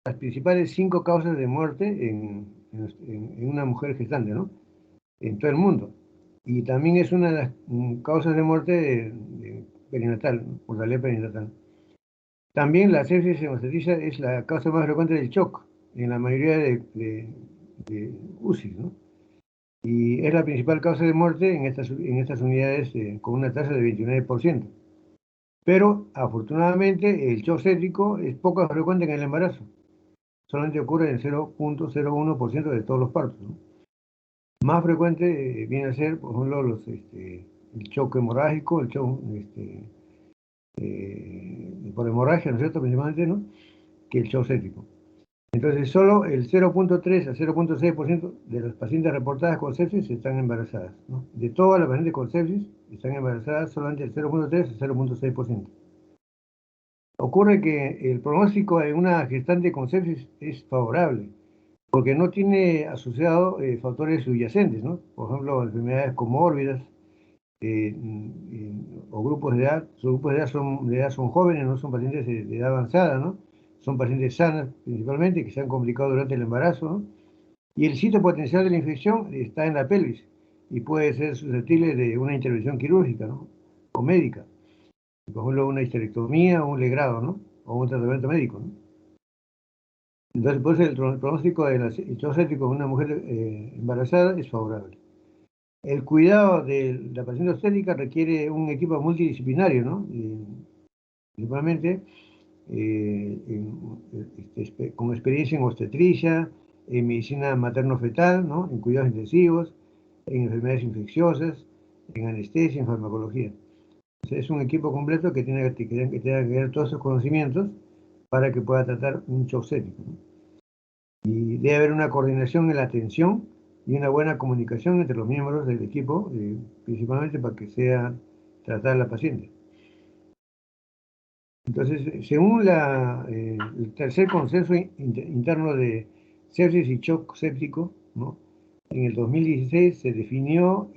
las principales 5 causas de muerte en una mujer gestante, ¿no? En todo el mundo. Y también es una de las causas de muerte perinatal, mortalidad perinatal. También la sepsis en obstetricia es la causa más frecuente del shock en la mayoría de UCI, ¿no? Y es la principal causa de muerte en estas unidades con una tasa de 29%. Pero afortunadamente el shock séptico es poco frecuente en el embarazo. Solamente ocurre en 0,01% de todos los partos, ¿no? Más frecuente viene a ser, por ejemplo, el shock hemorrágico, el shock por hemorragia, ¿no es cierto?, principalmente, ¿no?, que el shock séptico. Entonces, solo el 0,3 a 0,6% de las pacientes reportadas con sepsis están embarazadas, ¿no? De todas las pacientes con sepsis están embarazadas, solamente el 0,3 a 0,6%. Ocurre que el pronóstico en una gestante con sepsis es favorable, porque no tiene asociado factores subyacentes, ¿no? Por ejemplo, enfermedades comórbidas o grupos de edad. Sus grupos de edad son jóvenes, no son pacientes de edad avanzada, ¿no? Son pacientes sanas principalmente, que se han complicado durante el embarazo, ¿no? Y el sitio potencial de la infección está en la pelvis y puede ser susceptible de una intervención quirúrgica, ¿no?, o médica. Por ejemplo, una histerectomía o un legrado, ¿no?, o un tratamiento médico, ¿no? Entonces, por eso el pronóstico del shock séptico en una mujer embarazada es favorable. El cuidado de la paciente obstétrica requiere un equipo multidisciplinario, ¿no? Principalmente con experiencia en obstetricia, en medicina materno-fetal, ¿no?, en cuidados intensivos, en enfermedades infecciosas, en anestesia, en farmacología. Es un equipo completo que tiene que tener todos esos conocimientos para que pueda tratar un shock séptico, ¿no? Y debe haber una coordinación en la atención y una buena comunicación entre los miembros del equipo, principalmente para que sea tratada la paciente. Entonces, según el tercer consenso interno de sepsis y shock séptico, ¿no?, en el 2016 se definió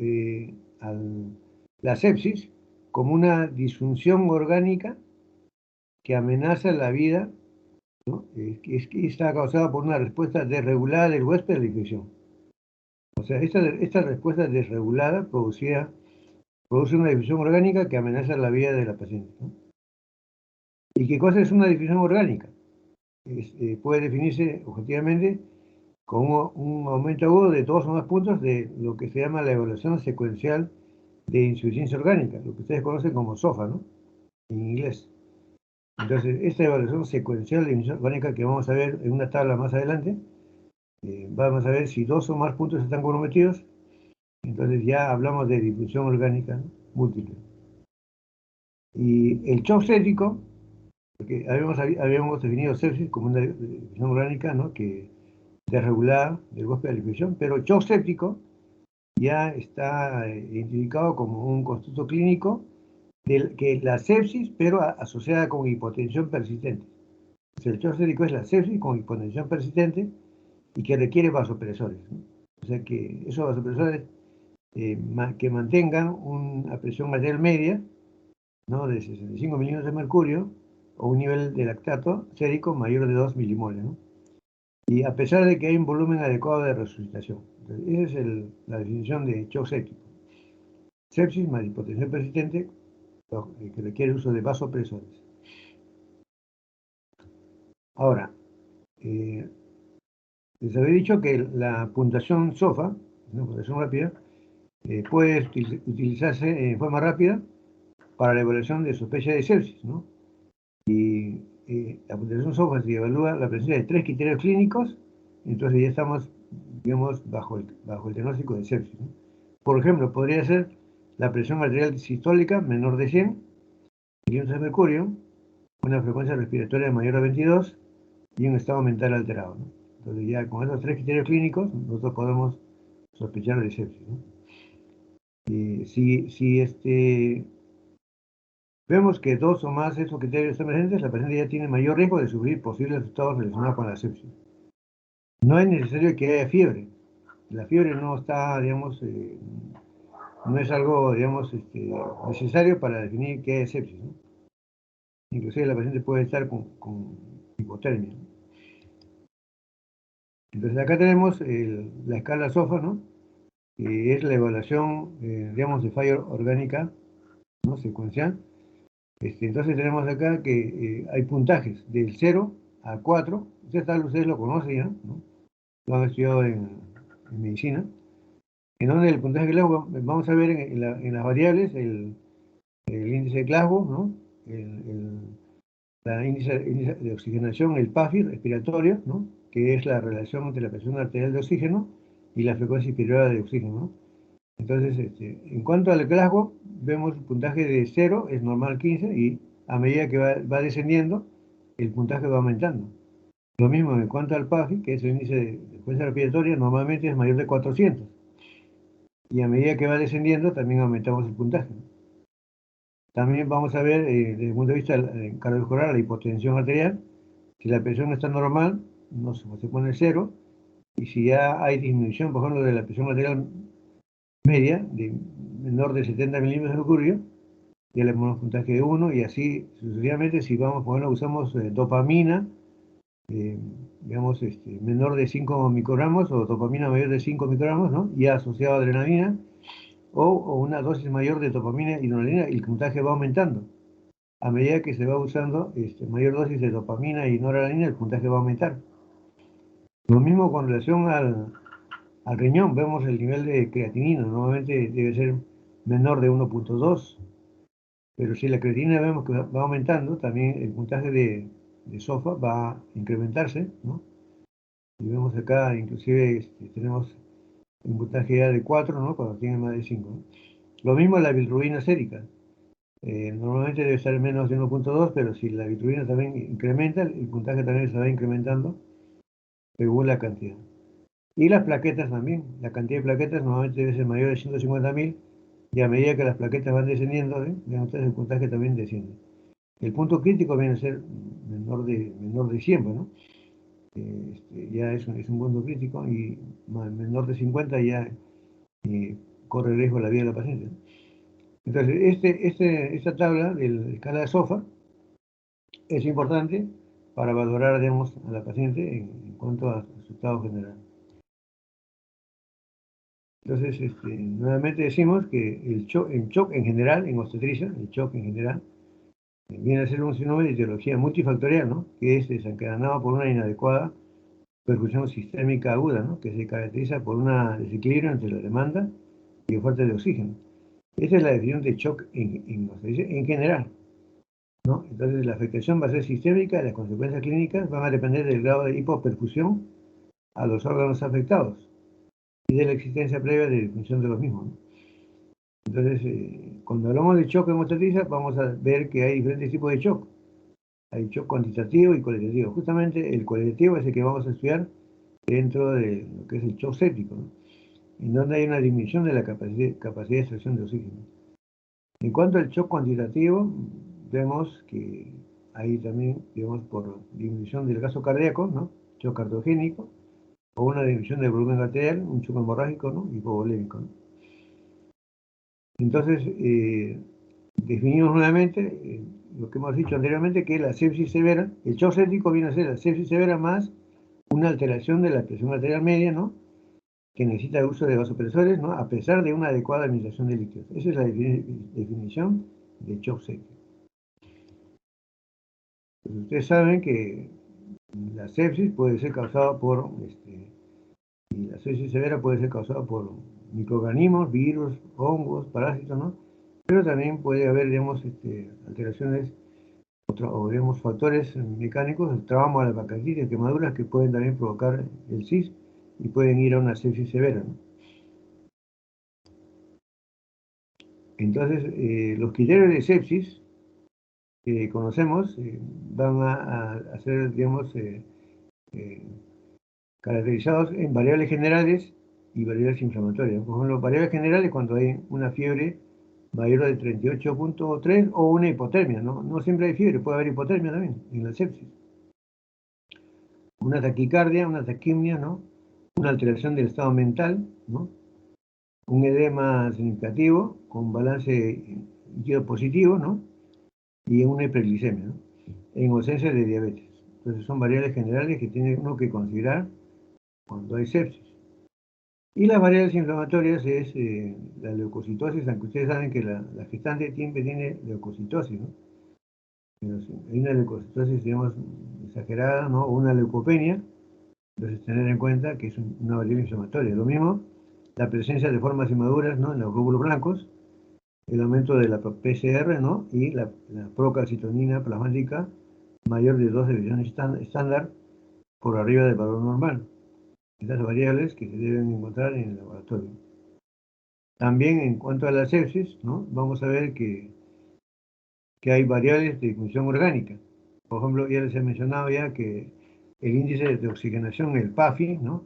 la sepsis como una disfunción orgánica que amenaza la vida, ¿no?, que está causada por una respuesta desregulada del huésped a la infección. O sea, esta respuesta desregulada produce una disfunción orgánica que amenaza la vida de la paciente, ¿no? ¿Y qué cosa es una disfunción orgánica? Puede definirse objetivamente como un aumento agudo de 2 o más puntos de lo que se llama la evaluación secuencial de insuficiencia orgánica, lo que ustedes conocen como SOFA, ¿no?, en inglés. Entonces, esta evaluación secuencial de insuficiencia orgánica que vamos a ver en una tabla más adelante, vamos a ver si 2 o más puntos están comprometidos, entonces ya hablamos de disfunción orgánica, ¿no?, múltiple. Y el shock séptico, porque habíamos definido sepsis como una disfunción orgánica, ¿no?, que desregulada del huésped de la infección, pero el shock séptico ya está identificado como un constituto clínico que la sepsis, pero asociada con hipotensión persistente. O sea, el shock séptico es la sepsis con hipotensión persistente y que requiere vasopresores, ¿no? O sea que esos vasopresores que mantengan una presión arterial media, ¿no?, de 65 milímetros de mercurio o un nivel de lactato sérico mayor de 2 milimoles, ¿no?, y a pesar de que hay un volumen adecuado de resucitación. Entonces, esa es la definición de shock séptico. Sepsis más hipotensión persistente que requiere el uso de vasopresores. Ahora, les había dicho que la puntuación SOFA, una puntuación rápida, puede utilizarse en forma rápida para la evaluación de sospecha de sepsis, ¿no? Y la puntuación SOFA se evalúa la presencia de 3 criterios clínicos, entonces ya estamos, digamos, bajo el diagnóstico de sepsis, ¿no? Por ejemplo, podría ser la presión arterial sistólica menor de 100 milímetros de mercurio, una frecuencia respiratoria mayor a 22 y un estado mental alterado, ¿no? Entonces ya con esos 3 criterios clínicos nosotros podemos sospechar de sepsis, ¿no? Si vemos que 2 o más de esos criterios están presentes, la paciente ya tiene mayor riesgo de sufrir posibles resultados relacionados con la sepsis. No es necesario que haya fiebre. La fiebre no está, digamos, no es algo, digamos, necesario para definir qué es sepsis, ¿no? Inclusive la paciente puede estar con hipotermia, ¿no? Entonces acá tenemos la escala SOFA, ¿no? Que es la evaluación, digamos, de falla orgánica, ¿no? Secuencial. Entonces tenemos acá que hay puntajes del 0 a 4. Ustedes lo conocen ya, ¿no? Lo han estudiado en medicina. En donde el puntaje de Glasgow, vamos a ver en las variables el índice de Glasgow, ¿no? Índice de oxigenación, el PAFI respiratorio, ¿no? Que es la relación entre la presión arterial de oxígeno y la frecuencia inspirada de oxígeno, ¿no? Entonces, en cuanto al Glasgow, vemos el puntaje de 0, es normal 15, y a medida que va descendiendo, el puntaje va aumentando. Lo mismo en cuanto al PAFI, que es el índice de frecuencia respiratoria, normalmente es mayor de 400. Y a medida que va descendiendo, también aumentamos el puntaje. También vamos a ver, desde el punto de vista cardiovascular, la hipotensión arterial. Si la presión está normal, no se pone 0. Y si ya hay disminución, por ejemplo, de la presión arterial media, de menor de 70 milímetros de mercurio, ya le ponemos puntaje de 1, y así sucesivamente. Si vamos, por ejemplo, usamos dopamina, digamos, menor de 5 microgramos, o dopamina mayor de 5 microgramos, ¿no? Ya asociado a adrenalina, o una dosis mayor de dopamina y noradrenalina, y el puntaje va aumentando. A medida que se va usando mayor dosis de dopamina y noradrenalina, el puntaje va a aumentar. Lo mismo con relación al riñón, vemos el nivel de creatinina, normalmente debe ser menor de 1,2, pero si la creatinina vemos que va aumentando, también el puntaje de SOFA va a incrementarse, ¿no? Y vemos acá, inclusive, tenemos un puntaje ya de 4, ¿no? Cuando tiene más de 5, ¿no? Lo mismo la bilirrubina sérica. Normalmente debe estar menos de 1,2, pero si la bilirrubina también incrementa, el puntaje también se va incrementando según la cantidad. Y las plaquetas también. La cantidad de plaquetas normalmente debe ser mayor de 150.000, y a medida que las plaquetas van descendiendo, vean ustedes, el puntaje también desciende. El punto crítico viene a ser menor de 100, ¿no? Ya es un punto crítico, y menor de 50 ya corre riesgo la vida de la paciente, ¿no? Entonces, esta tabla de la escala de SOFA es importante para valorar, digamos, a la paciente en cuanto a su estado general. Entonces, nuevamente decimos que el shock en general, en obstetricia, el shock en general, viene a ser un síndrome de etiología multifactorial, ¿no? Que es desencadenado por una inadecuada perfusión sistémica aguda, ¿no? Que se caracteriza por un desequilibrio entre la demanda y oferta de oxígeno. Esa es la definición de shock en obstetricia en general, ¿no? Entonces, la afectación va a ser sistémica, y las consecuencias clínicas van a depender del grado de hipoperfusión a los órganos afectados y de la existencia previa de disfunción de los mismos, ¿no? Entonces, cuando hablamos de shock en obstetricia, vamos a ver que hay diferentes tipos de shock. Hay shock cuantitativo y cualitativo. Justamente el cualitativo es el que vamos a estudiar dentro de lo que es el shock séptico, ¿no? En donde hay una disminución de la capacidad de extracción de oxígeno. En cuanto al shock cuantitativo, vemos que ahí también, digamos, por disminución del gasto cardíaco, ¿no? Shock cardiogénico, o una disminución del volumen arterial, un shock hemorrágico, ¿no? Hipovolémico, ¿no? Entonces, definimos nuevamente lo que hemos dicho anteriormente, que la sepsis severa, el shock séptico viene a ser la sepsis severa más una alteración de la presión arterial media, ¿no? Que necesita el uso de vasopresores, ¿no? A pesar de una adecuada administración de líquidos. Esa es la definición de shock séptico. Pues ustedes saben que la sepsis puede ser causada y la sepsis severa puede ser causada por microorganismos, virus, hongos, parásitos, ¿no? Pero también puede haber, digamos, alteraciones o, digamos, factores mecánicos, el trauma, la pancreatitis, quemaduras, que pueden también provocar el CIS y pueden ir a una sepsis severa, ¿no? Entonces, los criterios de sepsis que conocemos van a ser, digamos, eh, caracterizados en variables generales y variables inflamatorias. Por ejemplo, variables generales cuando hay una fiebre mayor de 38,3 o una hipotermia, ¿no? No siempre hay fiebre, puede haber hipotermia también en la sepsis. Una taquicardia, una taquimia, ¿no? Una alteración del estado mental, ¿no? Un edema significativo con balance líquido positivo, ¿no? Y una hiperglicemia, ¿no? En ausencia de diabetes. Entonces son variables generales que tiene uno que considerar cuando hay sepsis. Y las variables inflamatorias es la leucocitosis, aunque ustedes saben que la gestante siempre tiene leucocitosis, ¿no? Pero si hay una leucocitosis, digamos, exagerada, ¿no? O una leucopenia, entonces tener en cuenta que es una variable inflamatoria. Lo mismo, la presencia de formas inmaduras, ¿no? En los glóbulos blancos, el aumento de la PCR, ¿no? Y la procalcitonina plasmática mayor de 2 divisiones estándar por arriba del valor normal. Estas variables que se deben encontrar en el laboratorio. También en cuanto a la sepsis, ¿no? Vamos a ver que hay variables de función orgánica. Por ejemplo, ya les he mencionado ya que el índice de oxigenación, el PAFI, ¿no?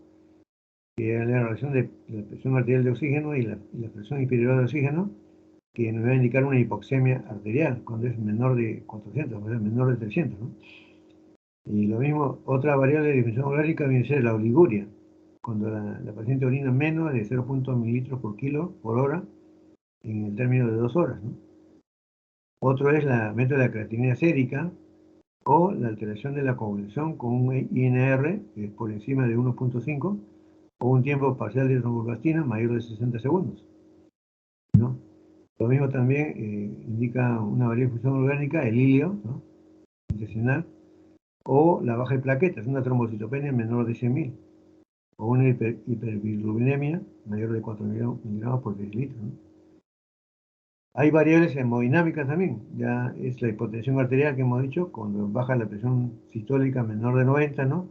Que es la relación de la presión arterial de oxígeno y la presión inspirada de oxígeno, que nos va a indicar una hipoxemia arterial cuando es menor de 400, o sea, menor de 300, ¿no? Y lo mismo, otra variable de función orgánica viene a ser la oliguria, cuando la paciente orina menos de 0,0 mililitros por kilo por hora en el término de 2 horas, ¿no? Otro es la aumento de la creatinina sérica o la alteración de la coagulación con un INR que es por encima de 1,5 o un tiempo parcial de tromboplastina mayor de 60 segundos, ¿no? Lo mismo también indica una variable de función orgánica, el hilio, ¿no? Intestinal, o la baja de plaquetas, una trombocitopenia menor de 100.000, o una hiperbilirubinemia mayor de 4 miligramos por decilitro, ¿no? Hay variables hemodinámicas también, ya es la hipotensión arterial que hemos dicho, cuando baja la presión sistólica menor de 90, ¿no?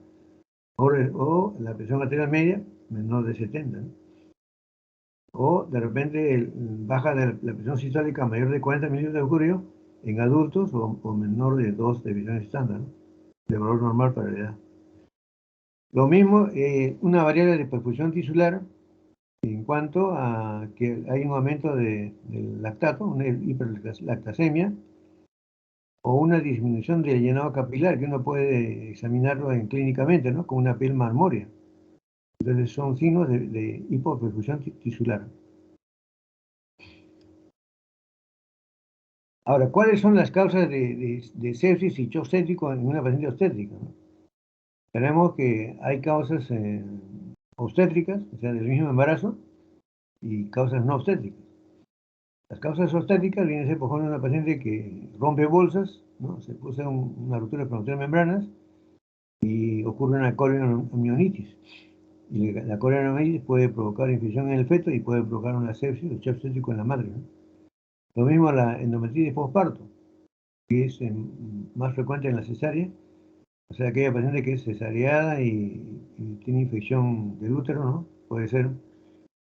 O la presión arterial media menor de 70, ¿no? O de repente baja la presión sistólica mayor de 40 milímetros de mercurio en adultos o menor de 2 de visión estándar, ¿no? De valor normal para la edad. Lo mismo, una variable de perfusión tisular en cuanto a que hay un aumento del lactato, una hiperlactasemia, o una disminución del llenado capilar, que uno puede examinarlo clínicamente, ¿no? Con una piel marmórea. Entonces son signos de hipoperfusión tisular. Ahora, ¿cuáles son las causas de sepsis y shock séptico en una paciente obstétrica, ¿no? Tenemos que hay causas obstétricas, o sea, del mismo embarazo, y causas no obstétricas. Las causas obstétricas vienen a ser, por ejemplo, una paciente que rompe bolsas, ¿no? Se produce una ruptura de membranas y ocurre una corioamionitis. Y la corioamionitis puede provocar infección en el feto y puede provocar una sepsis o shock séptico en la madre, ¿no? Lo mismo la endometritis postparto, que es más frecuente en la cesárea, o sea, aquella paciente que es cesareada y tiene infección del útero, ¿no? Puede ser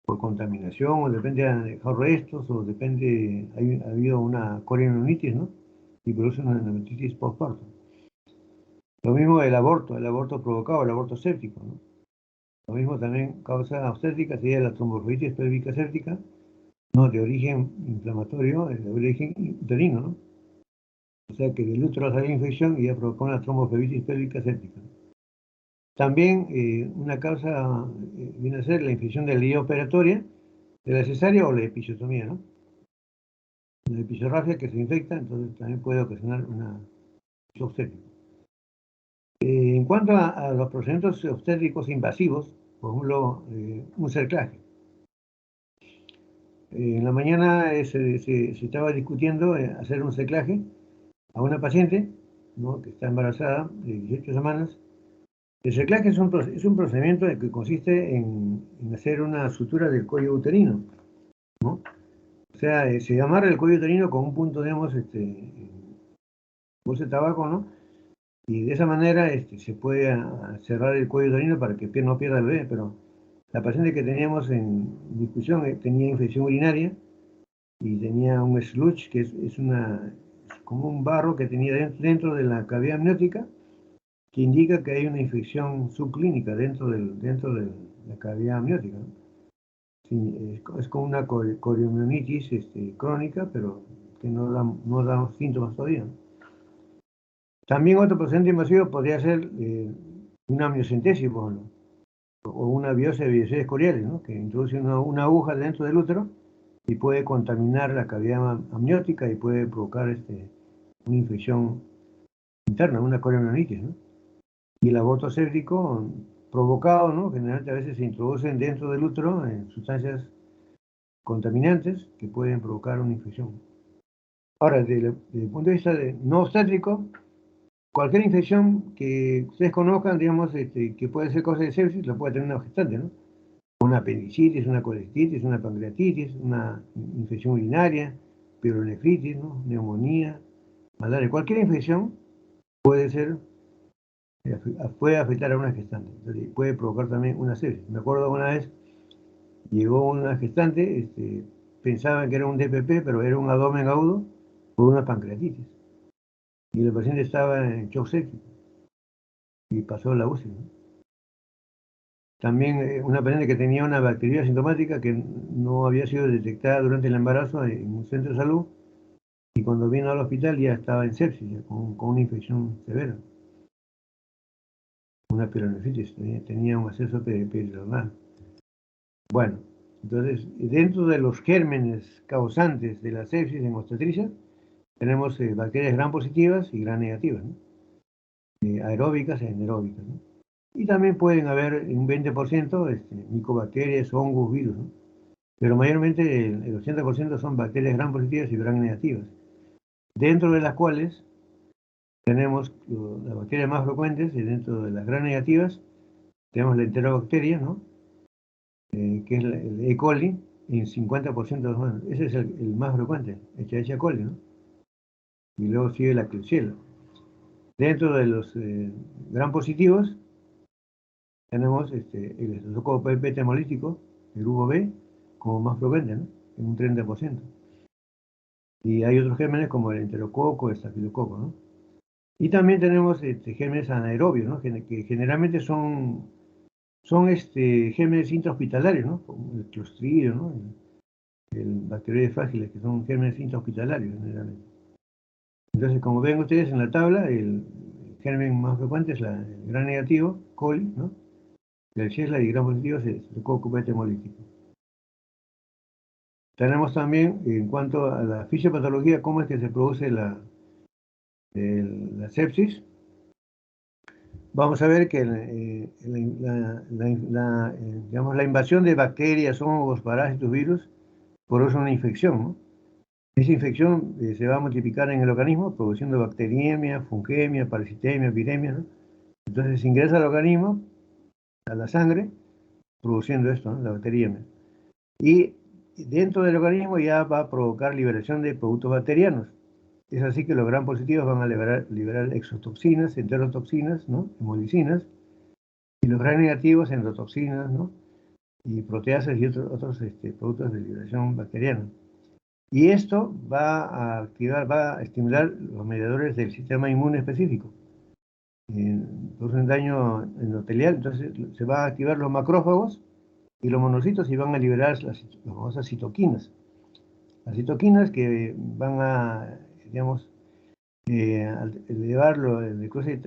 por contaminación, o depende de dejado restos, o depende, ha habido una corioamionitis, ¿no? Y produce una endometritis postparto. Lo mismo el aborto provocado, el aborto séptico, ¿no? Lo mismo también causa obstétrica sería la tromboflebitis pélvica séptica, no de origen inflamatorio, de origen uterino, ¿no? O sea que del útero sale la infección y ya provocó una tromboflebitis pélvica séptica. También una causa viene a ser la infección de la vía operatoria, de la cesárea o la episiotomía, ¿no? La episorrafia que se infecta, entonces también puede ocasionar una shock séptico. En cuanto a los procedimientos obstétricos invasivos, por ejemplo, un cerclaje. En la mañana se estaba discutiendo hacer un cerclaje a una paciente, ¿no? Que está embarazada de 18 semanas. El cerclaje es un procedimiento que consiste en hacer una sutura del cuello uterino, ¿no? O sea, se amarra el cuello uterino con un punto, digamos, bolsa de tabaco, ¿no? Y de esa manera se puede cerrar el cuello uterino para que no pierda el bebé, pero la paciente que teníamos en discusión tenía infección urinaria y tenía un sludge, que es como un barro que tenía dentro de la cavidad amniótica, que indica que hay una infección subclínica dentro de la cavidad amniótica, ¿no? Sí, es como una corioamionitis crónica, pero que no da síntomas todavía, ¿no? También otro procedimiento invasivo podría ser una amniocentesis, por ejemplo, o una biopsia de bioseres coriales, ¿no? Que introduce una aguja dentro del útero y puede contaminar la cavidad amniótica y puede provocar una infección interna, una corioamionitis, ¿no? Y el aborto séptico provocado, ¿no? Generalmente a veces se introducen dentro del útero en sustancias contaminantes que pueden provocar una infección. Ahora, desde el punto de vista no obstétrico, cualquier infección que ustedes conozcan, digamos, que puede ser causa de sepsis, la puede tener una gestante, ¿no? Una apendicitis, una colestitis, una pancreatitis, una infección urinaria, pielonefritis, ¿no? Neumonía, malaria. Cualquier infección puede ser, puede afectar a una gestante. Entonces, puede provocar también una sepsis. Me acuerdo una vez, llegó una gestante, pensaban que era un DPP, pero era un abdomen agudo por una pancreatitis. Y el paciente estaba en shock séptico y pasó la UCI, ¿no? También una paciente que tenía una bacteria sintomática que no había sido detectada durante el embarazo en un centro de salud y cuando vino al hospital ya estaba en sepsis, ya con una infección severa, una pielonefritis, tenía un acceso peritonal. Bueno, entonces dentro de los gérmenes causantes de la sepsis en obstetricia tenemos bacterias gram positivas y gram negativas, ¿no? Aeróbicas e anaeróbicas, ¿no? Y también pueden haber un 20% micobacterias, hongos, virus, ¿no? Pero mayormente el 80% son bacterias gram positivas y gram negativas, dentro de las cuales tenemos las bacterias más frecuentes y dentro de las gram negativas tenemos la enterobacteria, ¿no? Que es el E. coli, en 50% de los humanos. Ese es el más frecuente, Escherichia coli, ¿no? Y luego sigue la Klebsiella. Dentro de los gram positivos tenemos el estreptococo beta hemolítico, el Hugo B, como más frecuente, ¿no? En un 30%. Y hay otros gérmenes como el enterococo, el estafilococo, ¿no? Y también tenemos gérmenes anaerobios, ¿no? Que generalmente son gérmenes intrahospitalarios, ¿no? Como el Clostridio, ¿no? El Bacteroides frágiles, que son gérmenes intrahospitalarios generalmente. Entonces, como ven ustedes en la tabla, el germen más frecuente es el gram negativo, coli, ¿no? El Shesla y gram positivo es el coco beta hemolítico. Tenemos también, en cuanto a la fisiopatología, cómo es que se produce la sepsis. Vamos a ver que digamos, la invasión de bacterias, hongos, parásitos, virus, produce una infección, ¿no? Esa infección se va a multiplicar en el organismo, produciendo bacteriemia, fungemia, parasitemia, viremia, ¿no? Entonces ingresa al organismo, a la sangre, produciendo esto, ¿no? La bacteriemia. Y dentro del organismo ya va a provocar liberación de productos bacterianos. Es así que los gram positivos van a liberar exotoxinas, enterotoxinas, ¿no? Hemolicinas, y los gram negativos, endotoxinas, ¿no? Y proteasas y otros productos de liberación bacteriana. Y esto va a estimular los mediadores del sistema inmune específico. Producen daño endotelial, entonces se va a activar los macrófagos y los monocitos y van a liberar las famosas citoquinas. Las citoquinas que van a, digamos, elevar el necrosis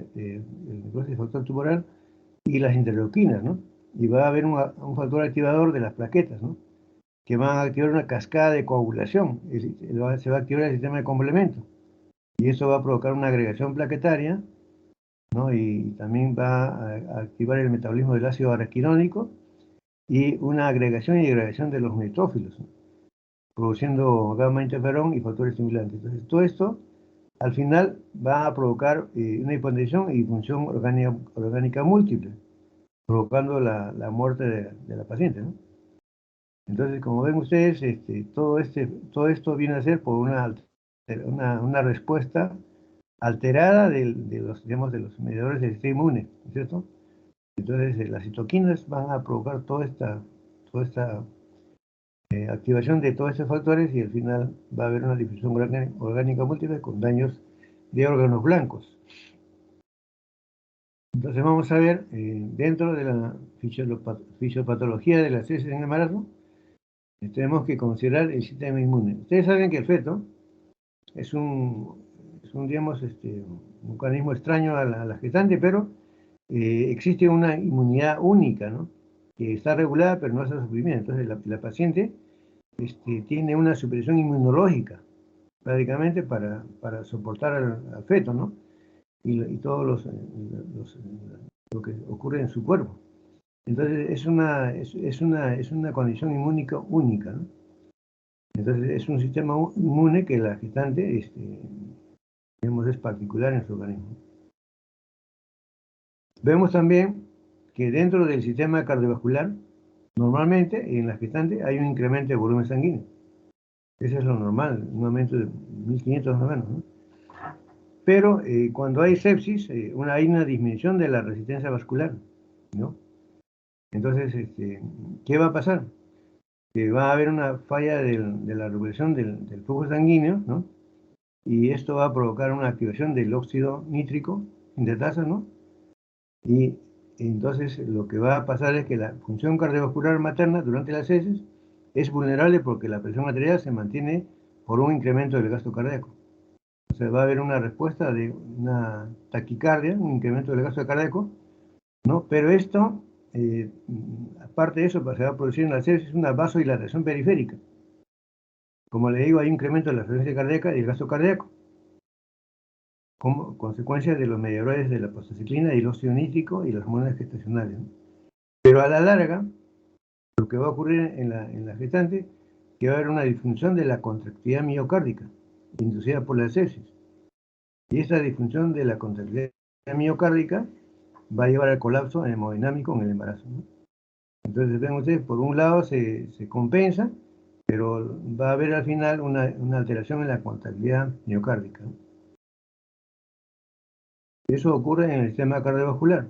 factor tumoral y las interleuquinas, ¿no? Y va a haber un factor activador de las plaquetas, ¿no? Que van a activar una cascada de coagulación, se va a activar el sistema de complemento, y eso va a provocar una agregación plaquetaria, ¿no? Y también va a activar el metabolismo del ácido araquidónico y una agregación y degradación de los neutrófilos, ¿no? Produciendo gamma interferón y factores estimulantes. Entonces, todo esto al final va a provocar una hipotensión y disfunción orgánica múltiple, provocando la muerte de la paciente, ¿no? Entonces, como ven ustedes, todo esto viene a ser por una respuesta alterada digamos, de los mediadores del sistema inmune, ¿no es cierto? Entonces, las citoquinas van a provocar toda esta activación de todos estos factores y al final va a haber una difusión orgánica múltiple con daños de órganos blancos. Entonces vamos a ver, dentro de la fisiopatología de la sepsis en el embarazo, tenemos que considerar el sistema inmune. Ustedes saben que el feto es digamos, un organismo extraño a la gestante, pero existe una inmunidad única, ¿no? Que está regulada, pero no está suprimida. Entonces la paciente tiene una supresión inmunológica, prácticamente para soportar al feto, ¿no? Y todo lo que ocurre en su cuerpo. Entonces es una condición inmúnica única, ¿no? Entonces es un sistema inmune que la gestante, digamos, es particular en su organismo. Vemos también que dentro del sistema cardiovascular, normalmente en la gestante hay un incremento de volumen sanguíneo. Eso es lo normal, un aumento de 1500 más o menos, ¿no? Pero cuando hay sepsis, hay una disminución de la resistencia vascular, ¿no? Entonces, ¿qué va a pasar? Que va a haber una falla de la regulación del flujo sanguíneo, ¿no? Y esto va a provocar una activación del óxido nítrico sintetasa, ¿no? Y entonces lo que va a pasar es que la función cardiovascular materna durante las heces es vulnerable porque la presión arterial se mantiene por un incremento del gasto cardíaco. O sea, va a haber una respuesta de una taquicardia, un incremento del gasto cardíaco, ¿no? Pero esto, aparte de eso, se va a producir en la sepsis una vasodilatación periférica. Como le digo, hay un incremento de la frecuencia cardíaca y el gasto cardíaco, como consecuencia de los mediadores de la prostaciclina y el óxido nítrico y las hormonas gestacionales, ¿no? Pero a la larga, lo que va a ocurrir en la gestante, que va a haber una disfunción de la contractilidad miocárdica, inducida por la sepsis. Y esta disfunción de la contractilidad miocárdica va a llevar al colapso hemodinámico en el embarazo, ¿no? Entonces, ven ustedes, por un lado se compensa, pero va a haber al final una alteración en la contractilidad miocárdica, ¿no? Eso ocurre en el sistema cardiovascular.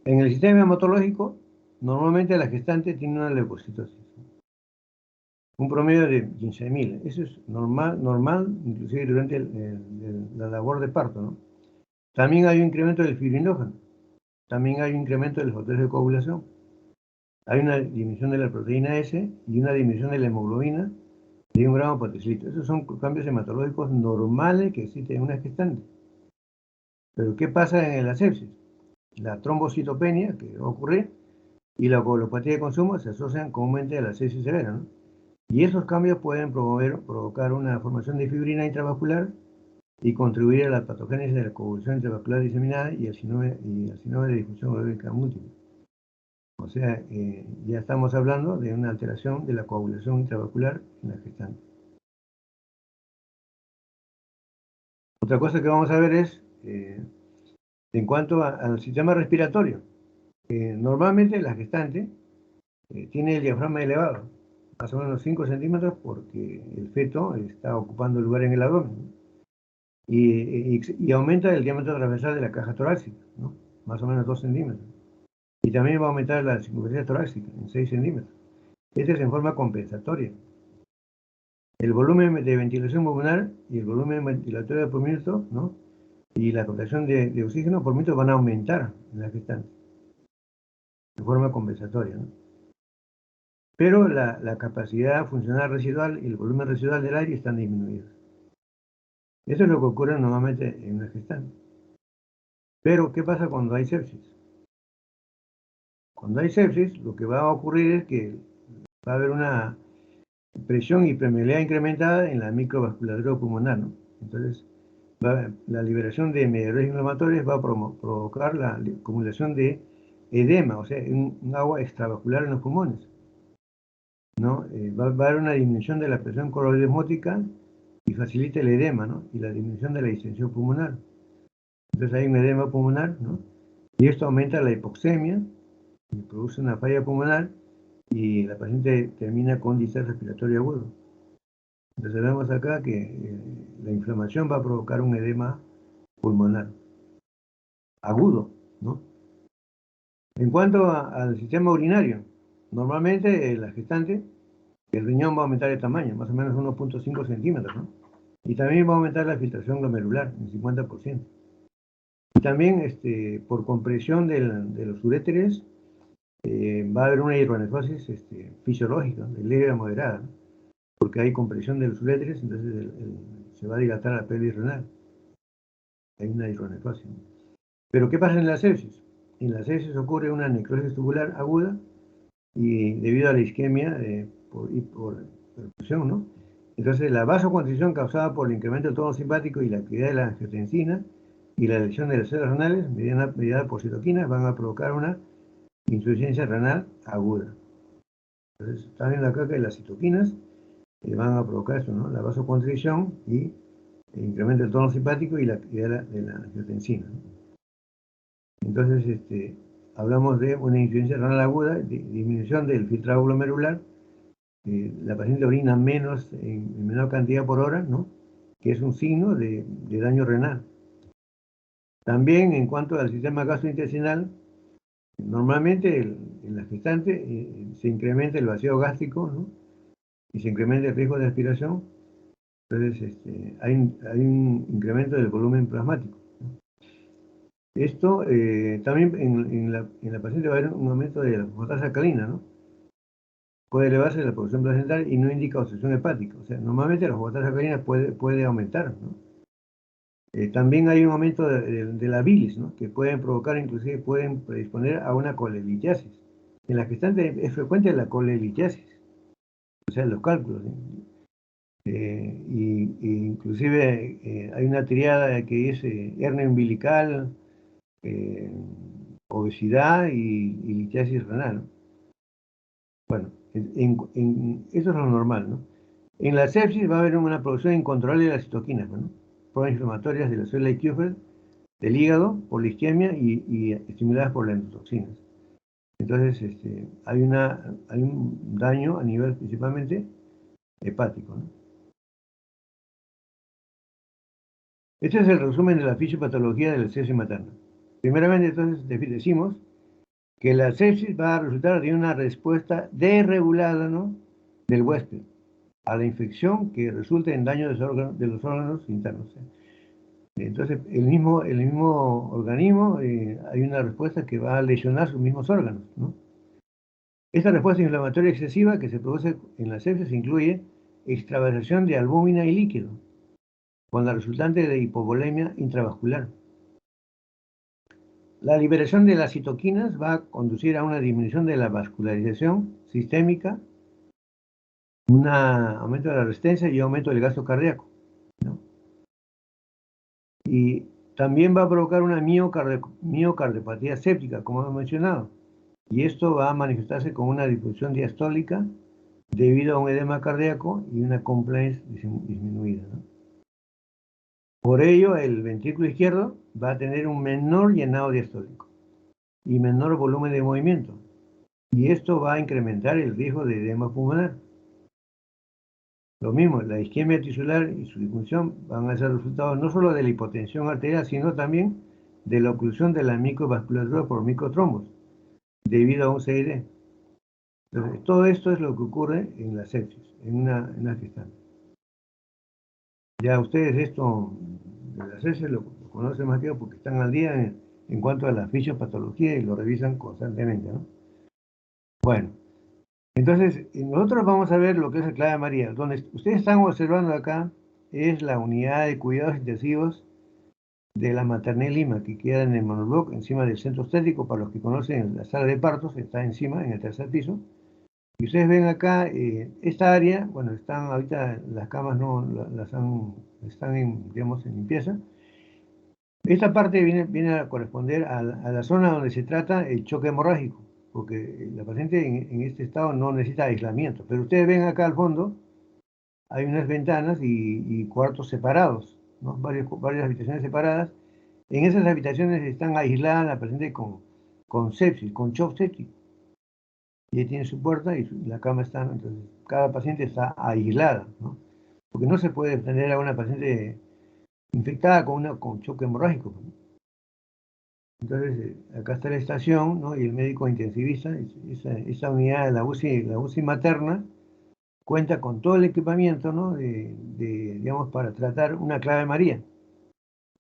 En el sistema hematológico, normalmente la gestante tiene una leucocitosis, un promedio de 15.000. Eso es normal, inclusive durante la labor de parto, ¿no? También hay un incremento del fibrinógeno, también hay un incremento de los factores de coagulación, hay una disminución de la proteína S y una disminución de la hemoglobina de 1 gramo por decilitro. Esos son cambios hematológicos normales que existen en una gestante. Pero ¿qué pasa en la sepsis? La trombocitopenia, que va a ocurrir, y la coagulopatía de consumo se asocian comúnmente a la sepsis severa, ¿no? Y esos cambios pueden provocar una formación de fibrina intravascular y contribuir a la patogénesis de la coagulación intravascular diseminada y al síndrome de disfunción urológica múltiple. O sea, ya estamos hablando de una alteración de la coagulación intravascular en la gestante. Otra cosa que vamos a ver es, en cuanto al sistema respiratorio. Normalmente la gestante tiene el diafragma elevado, más o menos 5 centímetros, porque el feto está ocupando lugar en el abdomen, ¿no? Y aumenta el diámetro transversal de la caja torácica, ¿no? Más o menos 2 centímetros. Y también va a aumentar la circunferencia torácica en 6 centímetros. Este es en forma compensatoria. El volumen de ventilación pulmonar y el volumen ventilatorio por minuto, ¿no? Y la captación de oxígeno por minuto van a aumentar en la gestante, de forma compensatoria, ¿no? Pero la capacidad funcional residual y el volumen residual del aire están disminuidos. Eso es lo que ocurre normalmente en una gestante. Pero, ¿qué pasa cuando hay sepsis? Cuando hay sepsis, lo que va a ocurrir es que va a haber una presión y permeabilidad incrementada en la microvasculatura pulmonar, ¿no? Entonces, la liberación de mediadores inflamatorios va a provocar la acumulación de edema, o sea, un agua extravascular en los pulmones, ¿no? Va a haber una disminución de la presión coroidosmótica y facilita el edema, ¿no? Y la disminución de la distensión pulmonar. Entonces hay un edema pulmonar, ¿no? Y esto aumenta la hipoxemia, y produce una falla pulmonar y la paciente termina con distrés respiratorio agudo. Entonces vemos acá que la inflamación va a provocar un edema pulmonar agudo, ¿no? En cuanto al sistema urinario, normalmente la gestante, el riñón va a aumentar de tamaño, más o menos 1.5 centímetros, ¿no? Y también va a aumentar la filtración glomerular en 50%. Y también por compresión de los uréteres va a haber una hidronefosis fisiológica, de leve a moderada, ¿no? Porque hay compresión de los uréteres, entonces se va a dilatar la pelvis renal. Hay una hidronefosis, ¿no? Pero ¿qué pasa en la sepsis? En la sepsis ocurre una necrosis tubular aguda y debido a la isquemia y por perfusión, ¿no? Entonces la vasoconstricción causada por el incremento del tono simpático y la actividad de la angiotensina y la lesión de las células renales mediada por citoquinas van a provocar una insuficiencia renal aguda. Entonces, están viendo acá que las citoquinas van a provocar eso, ¿no? La vasoconstricción y el incremento del tono simpático y de la angiotensina, ¿no? Entonces, hablamos de una insuficiencia renal aguda, disminución del filtrado glomerular, la paciente orina menos, en menor cantidad por hora, ¿no? Que es un signo de daño renal. También en cuanto al sistema gastrointestinal, normalmente en la gestante se incrementa el vacío gástrico, ¿no? Y se incrementa el riesgo de aspiración. Entonces, hay un incremento del volumen plasmático, ¿no? Esto también en la paciente va a haber un aumento de la fosfatasa alcalina, ¿no? Puede elevarse la producción placental y no indica obstrucción hepática. O sea, normalmente la fosfatasa alcalina puede aumentar, ¿no? También hay un aumento de la bilis, ¿no? Que pueden provocar, inclusive pueden predisponer a una colelitiasis. En la gestante es frecuente la colelitiasis, o sea, los cálculos, ¿sí? Inclusive hay una triada que es hernia umbilical, eh, obesidad y litiasis renal, ¿no? Bueno, eso es lo normal, ¿no? En la sepsis va a haber una producción incontrolable de las citoquinas, ¿no? Proinflamatorias de la célula de Kupffer, del hígado por la isquemia y estimuladas por las endotoxinas. Entonces, hay un daño a nivel principalmente hepático, ¿no? Este es el resumen de la fisiopatología de la sepsis materna. Primeramente, entonces, decimos que la sepsis va a resultar de una respuesta desregulada, ¿no?, del huésped a la infección que resulta en daño de los órganos internos. Entonces, el mismo organismo, hay una respuesta que va a lesionar sus mismos órganos, ¿no? Esta respuesta inflamatoria excesiva que se produce en la sepsis incluye extravasación de albúmina y líquido, con la resultante de hipovolemia intravascular. La liberación de las citoquinas va a conducir a una disminución de la vascularización sistémica, un aumento de la resistencia y aumento del gasto cardíaco, ¿no? Y también va a provocar una miocardiopatía séptica, como hemos mencionado. Y esto va a manifestarse con una disfunción diastólica debido a un edema cardíaco y una compliance disminuida, ¿no? Por ello, el ventrículo izquierdo va a tener un menor llenado diastólico y menor volumen de movimiento. Y esto va a incrementar el riesgo de edema pulmonar. Lo mismo, la isquemia tisular y su disfunción van a ser resultados no solo de la hipotensión arterial, sino también de la oclusión de la microvasculatura por microtrombos, debido a un CID. Entonces, todo esto es lo que ocurre en la sepsis, en una gestante. Ya ustedes esto de la sepsis lo conocen más que yo porque están al día en cuanto a la fisiopatología y lo revisan constantemente, ¿no? Bueno, entonces nosotros vamos a ver lo que es el clave María. Donde ustedes están observando acá es la unidad de cuidados intensivos de la Maternidad Lima, que queda en el monobloc, encima del centro estético. Para los que conocen la sala de partos, está encima, en el tercer piso. Y ustedes ven acá, esta área, bueno, están ahorita las camas no están digamos, en limpieza. Esta parte viene a corresponder a la zona donde se trata el choque hemorrágico, porque la paciente en este estado no necesita aislamiento. Pero ustedes ven acá al fondo, hay unas ventanas y cuartos separados, ¿no? Varias habitaciones separadas. En esas habitaciones están aisladas la paciente con sepsis, con shock séptico. Y ahí tiene su puerta y la cama está, entonces cada paciente está aislada, ¿no? Porque no se puede tener a una paciente infectada con choque hemorrágico, ¿no? Entonces, acá está la estación, ¿no? Y el médico intensivista, esa unidad de la UCI materna, cuenta con todo el equipamiento, ¿no? Digamos, para tratar una clave María.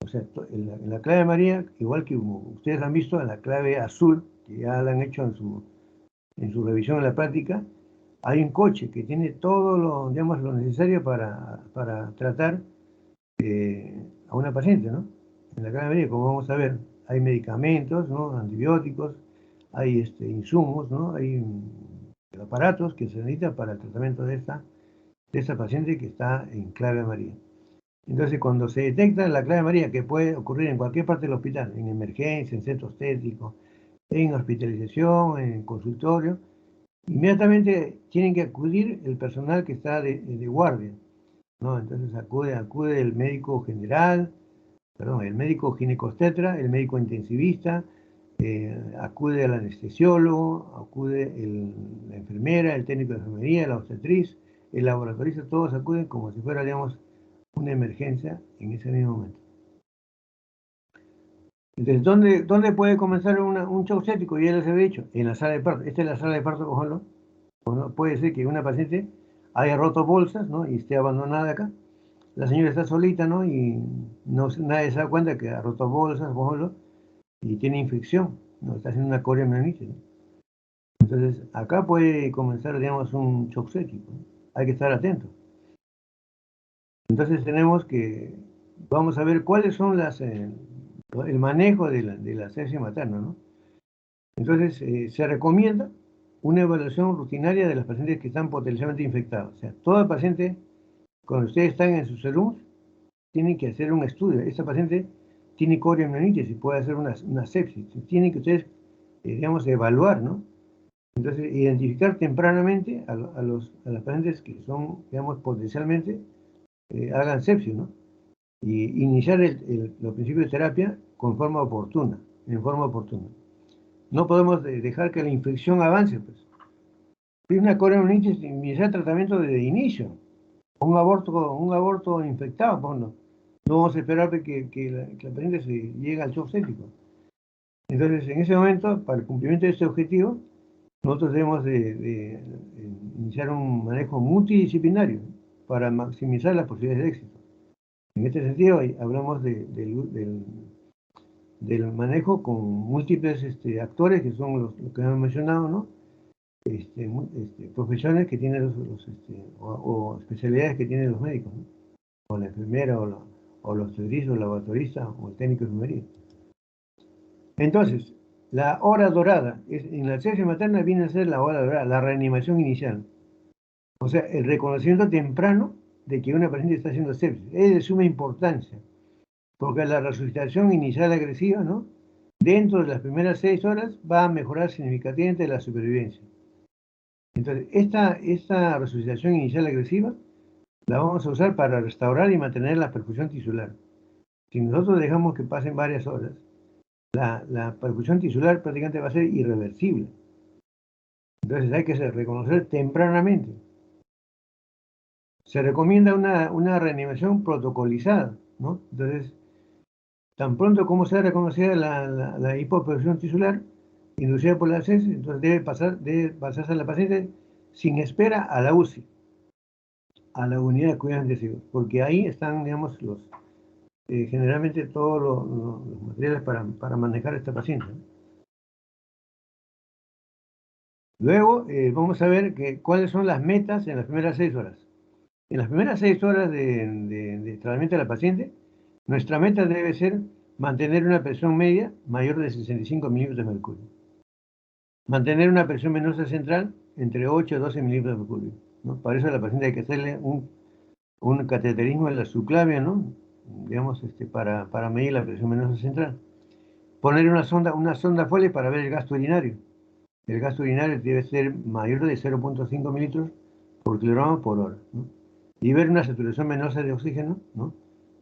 O sea, en la clave María, igual que ustedes han visto, en la clave azul, que ya la han hecho en su revisión en la práctica, hay un coche que tiene todo digamos, lo necesario para tratar a una paciente, ¿no? En la clave María, como vamos a ver, hay medicamentos, ¿no? Antibióticos, hay insumos, ¿no? Hay aparatos que se necesitan para el tratamiento de esta paciente que está en clave María. Entonces, cuando se detecta la clave María, que puede ocurrir en cualquier parte del hospital, en emergencia, en centro estético, en hospitalización, en consultorio, inmediatamente tienen que acudir el personal que está de guardia, ¿no? Entonces acude el médico general, perdón, el médico ginecobstetra, el médico intensivista, acude el anestesiólogo, acude la enfermera, el técnico de enfermería, la obstetriz, el laboratorista, todos acuden como si fuera, digamos, una emergencia en ese mismo momento. Entonces, ¿dónde puede comenzar un shock séptico? Ya les he dicho, en la sala de parto. Esta es la sala de parto, ojalá. ¿No? Puede ser que una paciente haya roto bolsas, ¿no? Y esté abandonada acá. La señora está solita, ¿no? Y nadie se da cuenta que ha roto bolsas, por ejemplo, y tiene infección, ¿no? Está haciendo una coriamnionitis, ¿no? Entonces, acá puede comenzar, digamos, un shock séptico, ¿no? Hay que estar atento. Entonces vamos a ver cuáles son el manejo de la sepsis materna, ¿no? Entonces, se recomienda una evaluación rutinaria de las pacientes que están potencialmente infectadas. O sea, toda paciente, cuando ustedes están en su salud, tienen que hacer un estudio. Esta paciente tiene coriamnionitis y puede hacer una sepsis. Tienen que ustedes, digamos, evaluar, ¿no? Entonces, identificar tempranamente a las pacientes que son, digamos, potencialmente hagan sepsis, ¿no? Y iniciar los principios de terapia con forma oportuna, en forma oportuna. No podemos dejar que la infección avance, pues. Si una coriamnionitis, iniciar tratamiento desde inicio. Un aborto infectado, pues no vamos a esperar que la paciente se llegue al shock séptico. Entonces, en ese momento, para el cumplimiento de este objetivo, nosotros debemos de iniciar un manejo multidisciplinario para maximizar las posibilidades de éxito. En este sentido, hablamos del manejo con múltiples actores, que son los que hemos mencionado, ¿no? Profesiones que tienen o especialidades que tienen los médicos, ¿no? O la enfermera, o los obstetriz, o el laboratorista, o el técnico de enfermería. Entonces, la hora dorada, en la sepsis materna viene a ser la hora dorada, la reanimación inicial. O sea, el reconocimiento temprano de que una paciente está haciendo sepsis. Es de suma importancia, porque la resucitación inicial agresiva, ¿no? Dentro de las primeras 6 horas va a mejorar significativamente la supervivencia. Entonces, esta resucitación inicial agresiva la vamos a usar para restaurar y mantener la perfusión tisular. Si nosotros dejamos que pasen varias horas, la perfusión tisular prácticamente va a ser irreversible. Entonces hay que reconocer tempranamente. Se recomienda una reanimación protocolizada, ¿no? Entonces, tan pronto como sea reconocida la hipoperfusión tisular inducida por la sepsis, entonces debe pasarse a la paciente sin espera a la UCI, a la unidad de cuidados intensivos, porque ahí están, digamos, generalmente todos los materiales para manejar a esta paciente, ¿no? Luego, vamos a ver cuáles son las metas en las primeras 6 horas. En las primeras 6 horas de tratamiento de la paciente, nuestra meta debe ser mantener una presión media mayor de 65 milímetros de mercurio. Mantener una presión venosa central entre 8 y 12 milímetros de mercurio, ¿no? Para eso a la paciente hay que hacerle un cateterismo en la subclavia, ¿no? Digamos, para medir la presión venosa central. Poner una sonda Foley para ver el gasto urinario. El gasto urinario debe ser mayor de 0,5 mililitros por kilogramo por hora, ¿no? Y ver una saturación venosa de oxígeno, ¿no?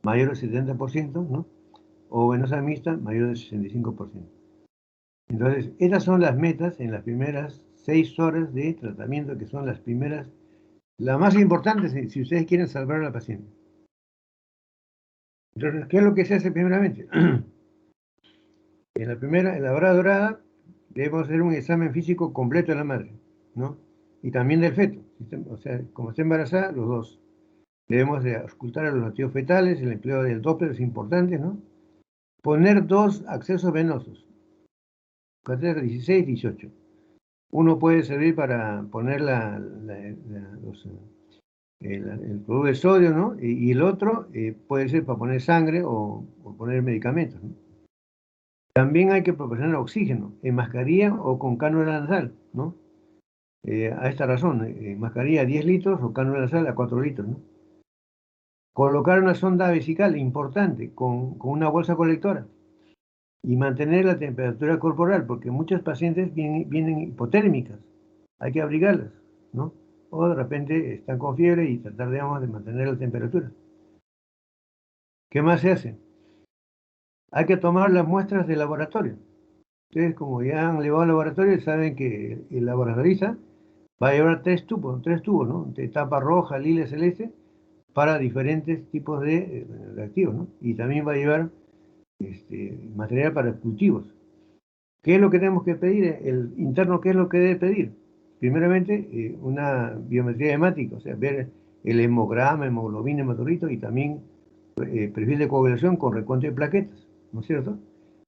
Mayor del 70%, ¿no? O venosa mixta mayor del 65%. Entonces, estas son las metas en las primeras 6 horas de tratamiento, que son las más importantes si ustedes quieren salvar a la paciente. Entonces, ¿qué es lo que se hace primeramente? En la hora dorada, debemos hacer un examen físico completo de la madre, ¿no? Y también del feto. O sea, como está embarazada, los dos. Debemos de auscultar a los latidos fetales, el empleo del Doppler es importante, ¿no? Poner 2 accesos venosos, 16 y 18. Uno puede servir para poner el cloruro de sodio, ¿no? Y el otro puede ser para poner sangre o poner medicamentos, ¿no? También hay que proporcionar oxígeno en mascarilla o con cánula nasal, ¿no? A esta razón, mascarilla a 10 litros o cánula nasal a 4 litros, ¿no? Colocar una sonda vesical importante con una bolsa colectora. y mantener la temperatura corporal, porque muchos pacientes vienen hipotérmicas, hay que abrigarlas, ¿no? O de repente están con fiebre y tratar, digamos, de mantener la temperatura. ¿Qué más se hace? Hay que tomar las muestras de laboratorio. Ustedes, como ya han llevado al laboratorio, saben que el laboratorista va a llevar tres tubos, ¿no? De tapa roja, lila, celeste, para diferentes tipos de reactivos, ¿no? Y también va a llevar material para cultivos. ¿Qué es lo que tenemos que pedir? El interno, ¿qué es lo que debe pedir? Primeramente, una biometría hemática, o sea, ver el hemograma, hemoglobina, hematorrito y también perfil de coagulación con recuento de plaquetas, ¿no es cierto?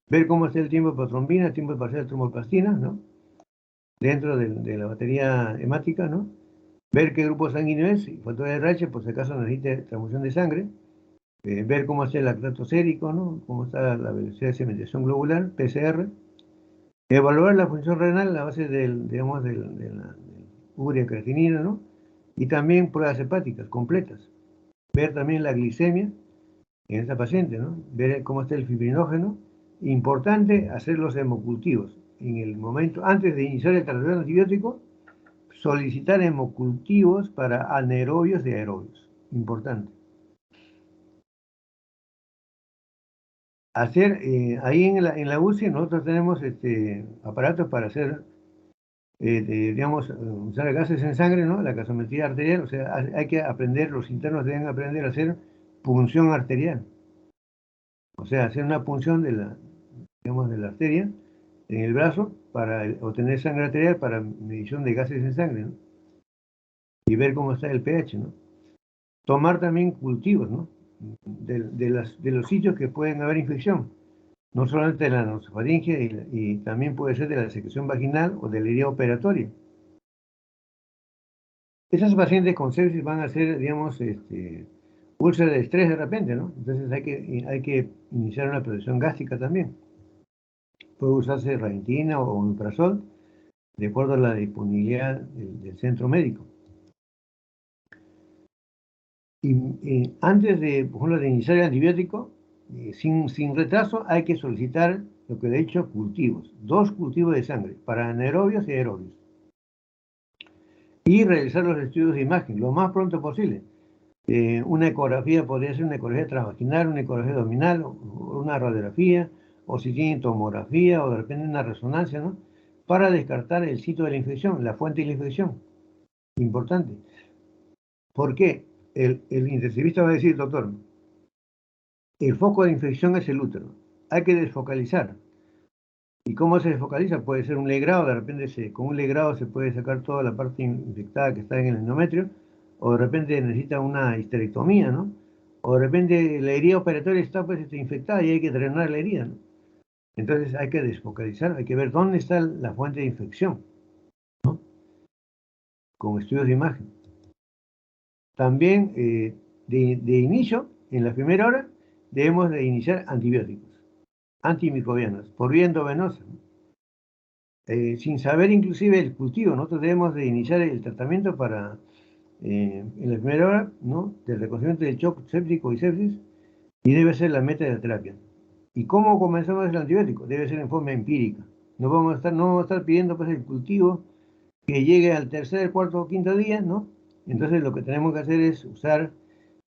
Ver cómo está el tiempo de protrombina, el tiempo de parcial de tromboplastina, ¿no? Dentro de la batería hemática, ¿no? Ver qué grupo sanguíneo es, y factor de RH, por si acaso necesita transfusión de sangre, ver cómo está el lactato sérico, ¿no? Cómo está la velocidad de sedimentación globular, PCR, evaluar la función renal a la base digamos, de la urea creatinina, ¿no? Y también pruebas hepáticas completas. Ver también la glicemia en esta paciente, ¿no? Ver cómo está el fibrinógeno. Importante hacer los hemocultivos. En el momento, antes de iniciar el tratamiento antibiótico, solicitar hemocultivos para anaerobios y aerobios. Importante. Hacer, ahí en la UCI nosotros tenemos aparatos para hacer digamos, usar gases en sangre, ¿no? La gasometría arterial, o sea, hay que aprender, los internos deben aprender a hacer punción arterial, o sea, hacer una punción digamos, de la arteria en el brazo para obtener sangre arterial para medición de gases en sangre, ¿no? Y ver cómo está el pH, ¿no? Tomar también cultivos, ¿no? De los sitios que pueden haber infección, no solamente de la nasofaringe y también puede ser de la secreción vaginal o de la herida operatoria. Esas pacientes con sepsis van a ser, digamos, úlcera de estrés de repente, ¿no? Entonces hay que iniciar una protección gástrica también. Puede usarse ranitidina o omeprazol, de acuerdo a la disponibilidad del centro médico. Y antes de, por ejemplo, de iniciar el antibiótico, sin retraso, hay que solicitar lo que he dicho, cultivos. 2 cultivos de sangre para anaerobios y aerobios. Y realizar los estudios de imagen lo más pronto posible. Una ecografía podría ser una ecografía transvaginal, una ecografía abdominal, o una radiografía, o si tiene tomografía, o de repente una resonancia, ¿no? Para descartar el sitio de la infección, la fuente de la infección. Importante. ¿Por qué? El intensivista va a decir, doctor, el foco de infección es el útero. Hay que desfocalizar. ¿Y cómo se desfocaliza? Puede ser un legrado, de repente con un legrado se puede sacar toda la parte infectada que está en el endometrio, o de repente necesita una histerectomía, ¿no? O de repente la herida operatoria está pues infectada y hay que drenar la herida, ¿no? Entonces hay que desfocalizar, hay que ver dónde está la fuente de infección, ¿no? Con estudios de imagen. También de inicio, en la primera hora, debemos de iniciar antibióticos, antimicrobianos, por vía endovenosa, ¿no? Sin saber inclusive el cultivo. Nosotros debemos de iniciar el tratamiento para, en la primera hora, ¿no? Del reconocimiento del shock séptico y sepsis, y debe ser la meta de la terapia. ¿Y cómo comenzamos el antibiótico? Debe ser en forma empírica. No vamos a estar pidiendo pues el cultivo que llegue al tercer, cuarto o quinto día, ¿no? Entonces lo que tenemos que hacer es usar,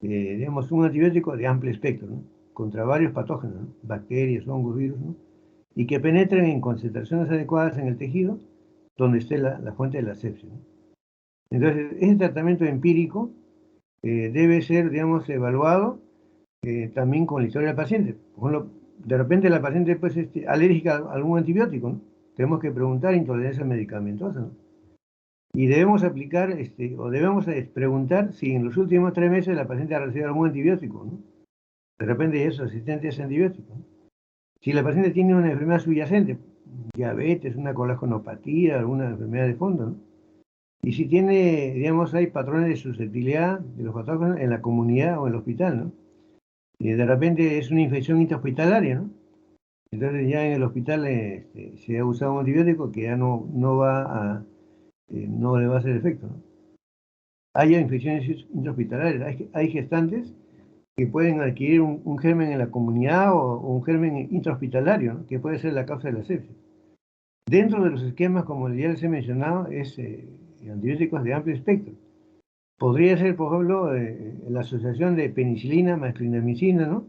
digamos, un antibiótico de amplio espectro, ¿no? Contra varios patógenos, ¿no? Bacterias, hongos, virus, ¿no? Y que penetren en concentraciones adecuadas en el tejido donde esté la fuente de la sepsis, ¿no? Entonces, ese tratamiento empírico debe ser, digamos, evaluado también con la historia del paciente. Por ejemplo, de repente la paciente pues, alérgica a algún antibiótico, ¿no? Tenemos que preguntar intolerancia medicamentosa, ¿no? Y debemos aplicar, o debemos preguntar si en los últimos 3 meses la paciente ha recibido algún antibiótico, ¿no? De repente es resistente a ese antibiótico, ¿no? Si la paciente tiene una enfermedad subyacente, diabetes, una colanopatía, alguna enfermedad de fondo, ¿no? Y si tiene, digamos, hay patrones de susceptibilidad de los patógenos en la comunidad o en el hospital, ¿no? Y de repente es una infección intrahospitalaria, ¿no? Entonces ya en el hospital se ha usado un antibiótico que ya no va no le va a hacer efecto, ¿no? Hay infecciones intrahospitalarias, hay gestantes que pueden adquirir un germen en la comunidad o un germen intrahospitalario, ¿no? Que puede ser la causa de la sepsis. Dentro de los esquemas, como ya les he mencionado, es antibióticos de amplio espectro. Podría ser, por ejemplo, la asociación de penicilina más clindamicina, ¿no?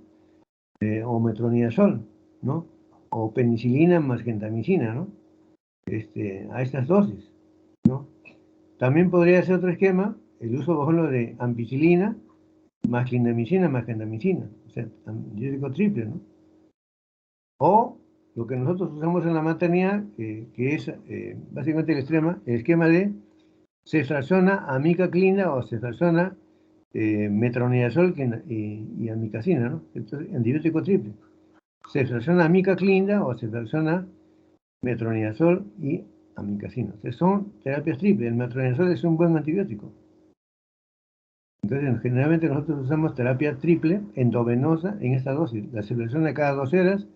O metronidazol, ¿no? O penicilina más gentamicina, ¿no? A estas dosis, ¿no? También podría ser otro esquema, el uso, por ejemplo, de ampicilina más clindamicina más gentamicina, o sea, antibiótico triple, ¿no? O lo que nosotros usamos en la maternidad, que es básicamente el esquema de ceftriaxona, amicaclina o ceftriaxona, metronidazol y amicacina, ¿no? Entonces, antibiótico triple. Ceftriaxona, amicaclina o ceftriaxona, metronidazol y amicacina. O sea, son terapias triples. El metronidazol es un buen antibiótico. Entonces, generalmente nosotros usamos terapia triple endovenosa en esta dosis. La ceftriaxona cada 2 horas,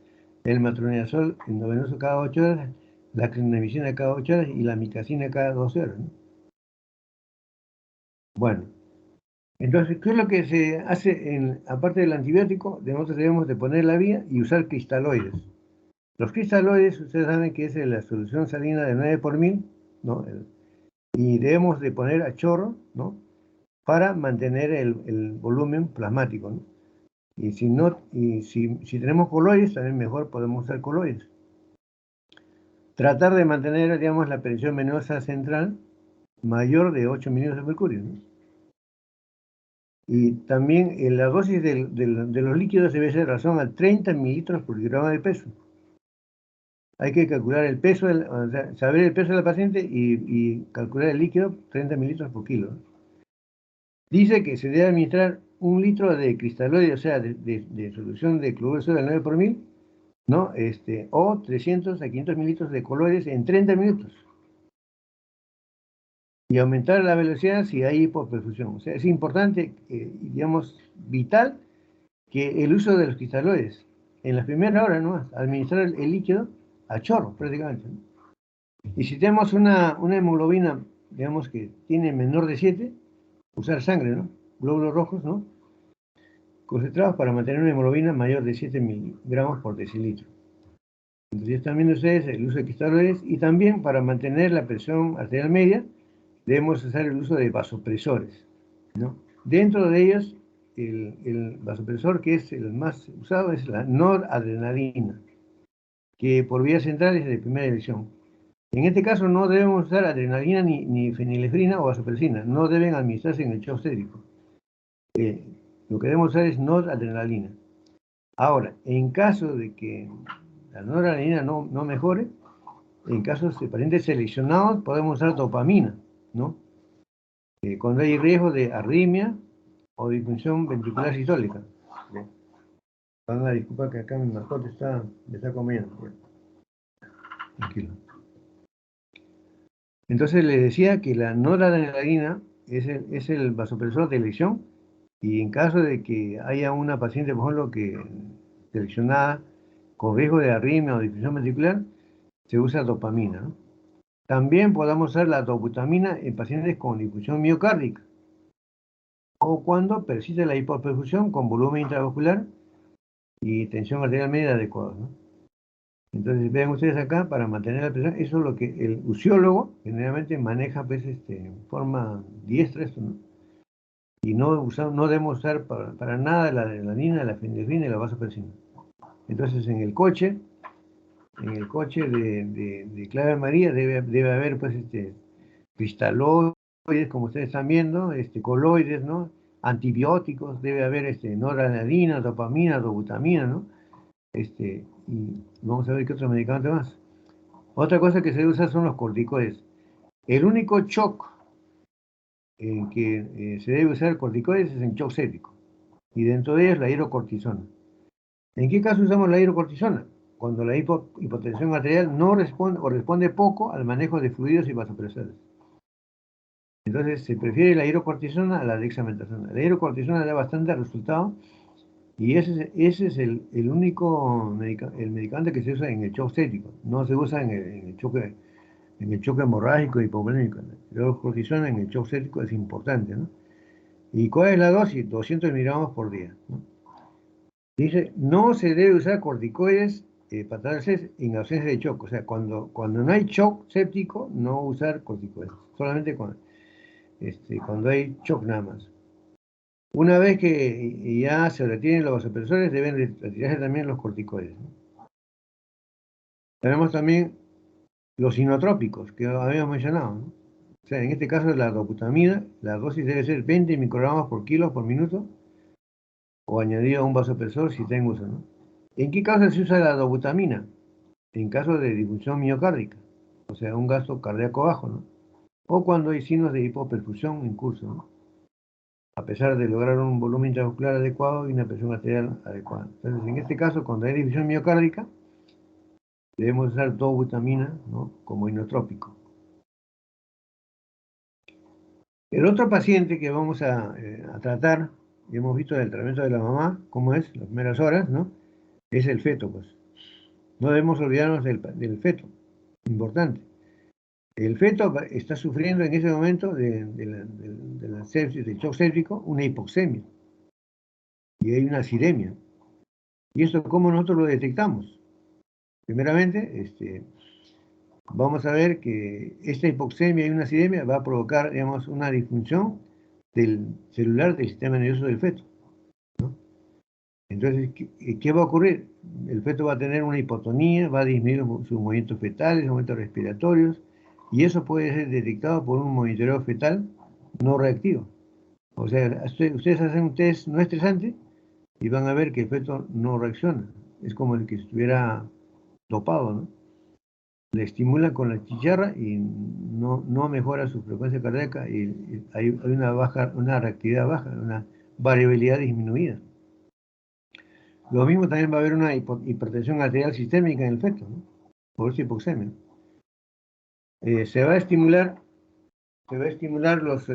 el metronidazol endovenoso cada 8 horas, la clindamicina cada 8 horas y la amicacina cada 12 horas, ¿no? Bueno, entonces, ¿qué es lo que se hace aparte del antibiótico? Nosotros debemos de poner la vía y usar cristaloides. Los cristaloides, ustedes saben que es la solución salina de 9 por 1000, ¿no? Y debemos de poner a chorro, ¿no? Para mantener el volumen plasmático, ¿no? Y si no, si tenemos coloides, también mejor podemos usar coloides. Tratar de mantener, digamos, la presión venosa central mayor de 8 milímetros de mercurio, ¿no? Y también la dosis de los líquidos debe ser razón a 30 mililitros por kilogramo de peso. Hay que calcular el peso, o sea, saber el peso del paciente y calcular el líquido 30 mililitros por kilo. Dice que se debe administrar 1 litro de cristaloide, o sea, de solución de cloruro de sodio al 9 por 1000, ¿no? O 300 a 500 mililitros de coloides en 30 minutos. Y aumentar la velocidad si hay hipoperfusión. O sea, es importante, digamos, vital, que el uso de los cristaloides en las primeras horas, ¿no? Administrar el líquido a chorro, prácticamente, ¿no? Y si tenemos una hemoglobina, digamos, que tiene menor de 7, usar sangre, ¿no? Glóbulos rojos, ¿no? Concentrados para mantener una hemoglobina mayor de 7 miligramos por decilitro. Entonces, ya están viendo ustedes el uso de cristaloides y también para mantener la presión arterial media debemos usar el uso de vasopresores, ¿no? Dentro de ellos, el vasopresor que es el más usado es la noradrenalina, que por vía central es de primera elección. En este caso no debemos usar adrenalina ni fenilefrina o vasopresina, no deben administrarse en el shock obstétrico. Lo que debemos usar es noradrenalina. Ahora, en caso de que la noradrenalina no mejore, en casos de pacientes seleccionados podemos usar dopamina, ¿no? Cuando hay riesgo de arritmia o disfunción ventricular sistólica. Van a disculpar que acá mi mascota me está comiendo. Tranquilo. Entonces les decía que la noradrenalina es el vasopresor de elección y en caso de que haya una paciente, por ejemplo, que seleccionada con riesgo de arritmia o disfunción ventricular, se usa dopamina, ¿no? También podemos usar la dobutamina en pacientes con difusión miocárdica o cuando persiste la hipoperfusión con volumen intravascular y tensión arterial media adecuada, ¿no? Entonces, vean ustedes acá, para mantener la presión, eso es lo que el usiólogo generalmente maneja pues, en forma diestra, esto, ¿no? Y no debemos usar para nada la adrenalina, la fenilefrina y la vasopresina. Entonces, en el coche de Clave María debe haber pues, cristaloides, como ustedes están viendo, coloides, ¿no? Antibióticos, debe haber noradrenalina, dopamina, dobutamina, ¿no? Y vamos a ver qué otro medicamento más. Otra cosa que se usa son los corticoides. El único shock en que se debe usar corticoides es en shock séptico. Y dentro de ellos la hidrocortisona. ¿En qué caso usamos la hidrocortisona? Cuando la hipotensión arterial no responde o responde poco al manejo de fluidos y vasopresores. Entonces se prefiere la hidrocortisona a la dexametasona. La hidrocortisona da bastante resultado y ese es el único medicamento que se usa en el shock séptico. No se usa en el choque hemorrágico y hipovolémico. La hidrocortisona en el shock séptico es importante, ¿no? ¿Y cuál es la dosis? 200 miligramos por día, ¿no? Dice, no se debe usar corticoides parenterales en ausencia de shock. O sea, cuando no hay shock séptico, no usar corticoides. Solamente cuando hay shock nada más. Una vez que ya se retienen los vasopresores, deben retirarse también los corticoides, ¿no? Tenemos también los inotrópicos, que habíamos mencionado, ¿no? O sea, en este caso la dobutamina, la dosis debe ser 20 microgramos por kilo por minuto, o añadido a un vasopresor si tengo uso, ¿no? ¿En qué caso se usa la dobutamina? En caso de disfunción miocárdica, o sea, un gasto cardíaco bajo, ¿no? O cuando hay signos de hipoperfusión en curso, ¿no? A pesar de lograr un volumen intramuscular adecuado y una presión arterial adecuada. Entonces, en este caso, cuando hay disfunción miocárdica, debemos usar dobutamina, ¿no?, como inotrópico. El otro paciente que vamos a tratar, y hemos visto el tratamiento de la mamá, cómo es, las primeras horas, ¿no?, es el feto, pues. No debemos olvidarnos del feto, importante. El feto está sufriendo en ese momento de la sepsis, del shock séptico, una hipoxemia. Y hay una acidemia. ¿Y esto cómo nosotros lo detectamos? Primeramente, vamos a ver que esta hipoxemia y una acidemia va a provocar, digamos, una disfunción del celular del sistema nervioso del feto, ¿no? Entonces, ¿qué va a ocurrir? El feto va a tener una hipotonía, va a disminuir sus movimientos fetales, movimientos respiratorios, y eso puede ser detectado por un monitoreo fetal no reactivo. O sea, ustedes hacen un test no estresante y van a ver que el feto no reacciona. Es como el que estuviera dopado, ¿no? Le estimulan con la chicharra y no mejora su frecuencia cardíaca y hay una reactividad baja, una variabilidad disminuida. Lo mismo también va a haber una hipertensión arterial sistémica en el feto, ¿no?, por esa hipoxemia. Se va a estimular los